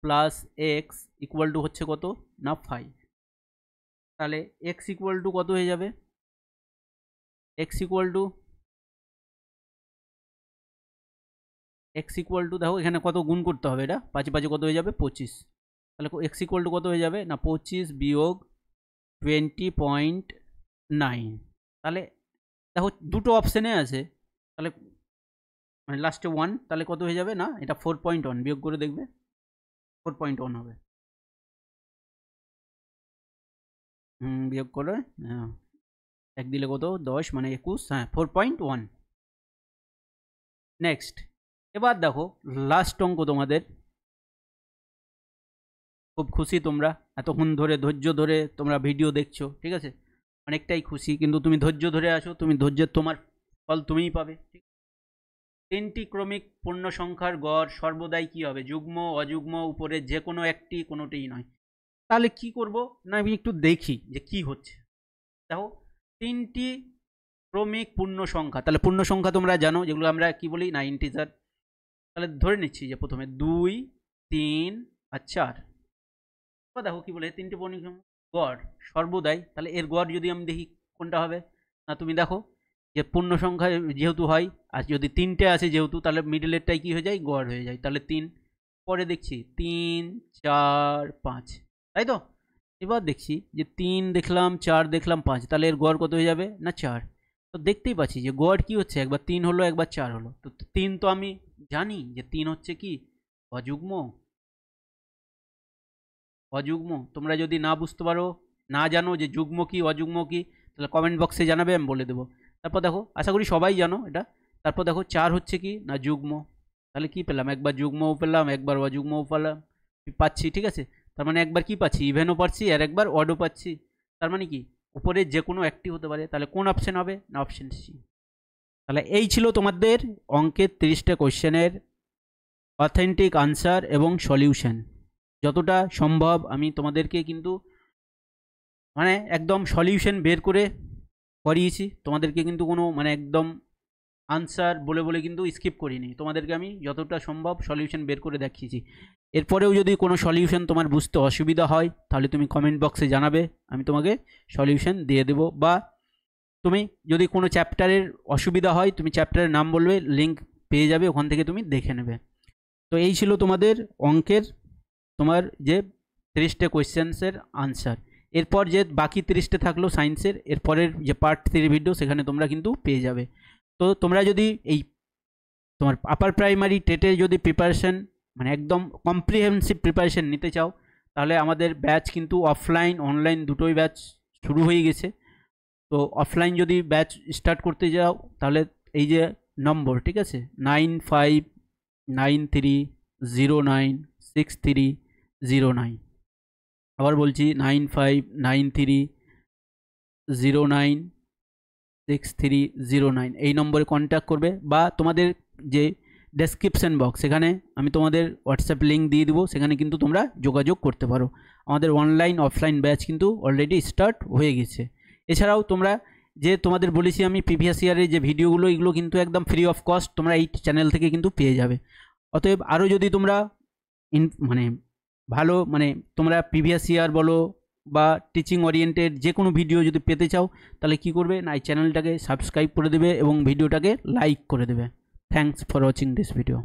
প্লাস এক্স ইকুয়াল টু হচ্ছে কত না 5। তাহলে এক্স ইকুয়াল টু কত হয়ে যাবে, এক্স ইকুয়াল টু দেখো এখানে কত গুণ করতে হবে, এটা 5 5 কত হয়ে যাবে 25। তাহলে এক্স ইকুয়াল টু কত হয়ে যাবে না 25 বিয়োগ 20.9। তাহলে দেখো দুটো অপশানে আছে, তাহলে মানে লাস্টে 1, তাহলে কত হয়ে যাবে না এটা 4.1 বিয়োগ করে দেখবে 4.1 হবে। বিয়োগ করে হ্যাঁ 1 দিলে কত 10 মানে 21, হ্যাঁ 4.1। নেক্সট এবার দেখো লাস্ট অঙ্ক তোমাদের। খুব খুশি তোমরা এতক্ষণ ধরে ধৈর্য ধরে তোমরা ভিডিও দেখছো, ঠিক আছে, অনেকটাই খুশি, কিন্তু তুমি ধৈর্য ধরে আসো, তুমি ধৈর্যের তোমার ফল তুমিই পাবে। ঠিক, 3টি ক্রমিক পূর্ণ সংখ্যার গড় সর্বদাই কি হবে, যুগ্ম অযুগ্ম উপরে যে কোনো একটি, কোনোটিই নয়। তাহলে কি করব না আমি একটু দেখি যে কি হচ্ছে। দেখো 3টি ক্রমিক পূর্ণ সংখ্যা, তাহলে পূর্ণ সংখ্যা তোমরা জানো যেগুলো আমরা কি বলি না ইন্টিজার। তাহলে ধরে নিচ্ছি যে প্রথমে 2 3 আর 4। দেখো কি বলে 3টি পূর্ণ গড় সর্বদাই, তাহলে এর গড় যদি আমি দেখি কোনটা হবে না, তুমি দেখো যে পূর্ণ সংখ্যা যেহেতু হয় আর যদি 3টে আছে যেহেতু, তাহলে মিডলেরটাই কি হয়ে যায় গড় হয়ে যায়, তাহলে 3। পরে দেখছি 3 4 5, তাই তো। এবার দেখছি যে 3 দেখলাম 4 দেখলাম 5, তাহলে এর গড় কত হয়ে যাবে না 4। তো দেখতেই পাচ্ছি যে গড় কি হচ্ছে, একবার 3 হলো একবার 4 হলো। তো 3 তো আমি জানি যে 3 হচ্ছে কি অযুগ্ম। অযুগ্ম তোমরা যদি না বুঝতে পারো, না জানো যে যুগ্ম কি অযুগ্ম কি, তাহলে কমেন্ট বক্সে জানাবে, আমি বলে দেবো। তারপর দেখো আশা করি সবাই জানো এটা। তারপর দেখো 4 হচ্ছে কি না যুগ্ম, তাহলে কি পেলাম, একবার যুগ্মও পেলাম একবার অযুগ্মও পেলাম পাচ্ছি, ঠিক আছে। তার মানে একবার কি পাচ্ছি ইভেনও পাচ্ছি আর একবার অডও পাচ্ছি। তার মানে কি উপরে যে কোনো একটি হতে পারে, তাহলে কোন অপশন হবে না অপশন সি। তাহলে এই ছিল তোমাদের অঙ্কের 30টা কোশ্চেনের অথেন্টিক আনসার এবং সলিউশন। যতটা সম্ভব আমি তোমাদেরকে কিন্তু মানে একদম সলিউশন বের করে করিয়েছি তোমাদেরকে, কিন্তু কোনো মানে একদম আনসার বলে বলে কিন্তু স্কিপ করিনি, তোমাদেরকে আমি যতটা সম্ভব সলিউশন বের করে দেখিয়েছি। এরপরেও যদি কোনো সলিউশন তোমার বুঝতে অসুবিধা হয় তাহলে তুমি কমেন্ট বক্সে জানাবে, আমি তোমাকে সলিউশন দিয়ে দেবো। বা তুমি যদি কোনো চ্যাপ্টারের অসুবিধা হয় তুমি চ্যাপ্টারের নাম বলবে, লিঙ্ক পেয়ে যাবে, ওখান থেকে তুমি দেখে নেবে। তো এই ছিল তোমাদের অঙ্কের তোমার যে 30টা কোয়েশ্চেন্সের আনসার। এরপর যে বাকি 30টা থাকলো সায়েন্সের, এরপরের যে পার্ট 3 ভিডিও সেখানে তোমরা কিন্তু পেয়ে যাবে। তো তোমরা যদি এই তোমার আপার প্রাইমারি টেটের যদি প্রিপারেশন মানে একদম কম্প্রিহেন্সিভ প্রিপারেশন নিতে চাও, তাহলে আমাদের ব্যাচ কিন্তু অফলাইন অনলাইন দুটোই ব্যাচ শুরু হয়ে গেছে। তো অফলাইন যদি ব্যাচ স্টার্ট করতে যাও তাহলে এই যে নম্বর, ঠিক আছে, 9593096309। আবার বলছি 9593096309, এই নম্বরে কন্ট্যাক্ট করবে। বা তোমাদের যে ডেসক্রিপশন বক্স সেখানে আমি তোমাদের হোয়াটসঅ্যাপ লিঙ্ক দিয়ে দেবো, সেখানে কিন্তু তোমরা যোগাযোগ করতে পারো। আমাদের অনলাইন অফলাইন ব্যাচ কিন্তু অলরেডি স্টার্ট হয়ে গেছে। এছাড়াও তোমরা যে তোমাদের বলেছি আমি প্রিভিয়াস ইয়ারের যে ভিডিওগুলো, এগুলো কিন্তু একদম ফ্রি অফ কস্ট তোমরা এই চ্যানেল থেকে কিন্তু পেয়ে যাবে। অতএব আরও যদি তোমরা মানে ভালো মানে তোমরা প্রিভিয়াস ইয়ার বলো বা টিচিং ওরিয়েন্টেড যে কোনো ভিডিও যদি পেতে চাও, তাহলে কি করবে না এই চ্যানেলটাকে সাবস্ক্রাইব করে দেবে এবং ভিডিওটাকে লাইক করে দেবে। Thanks for watching this video.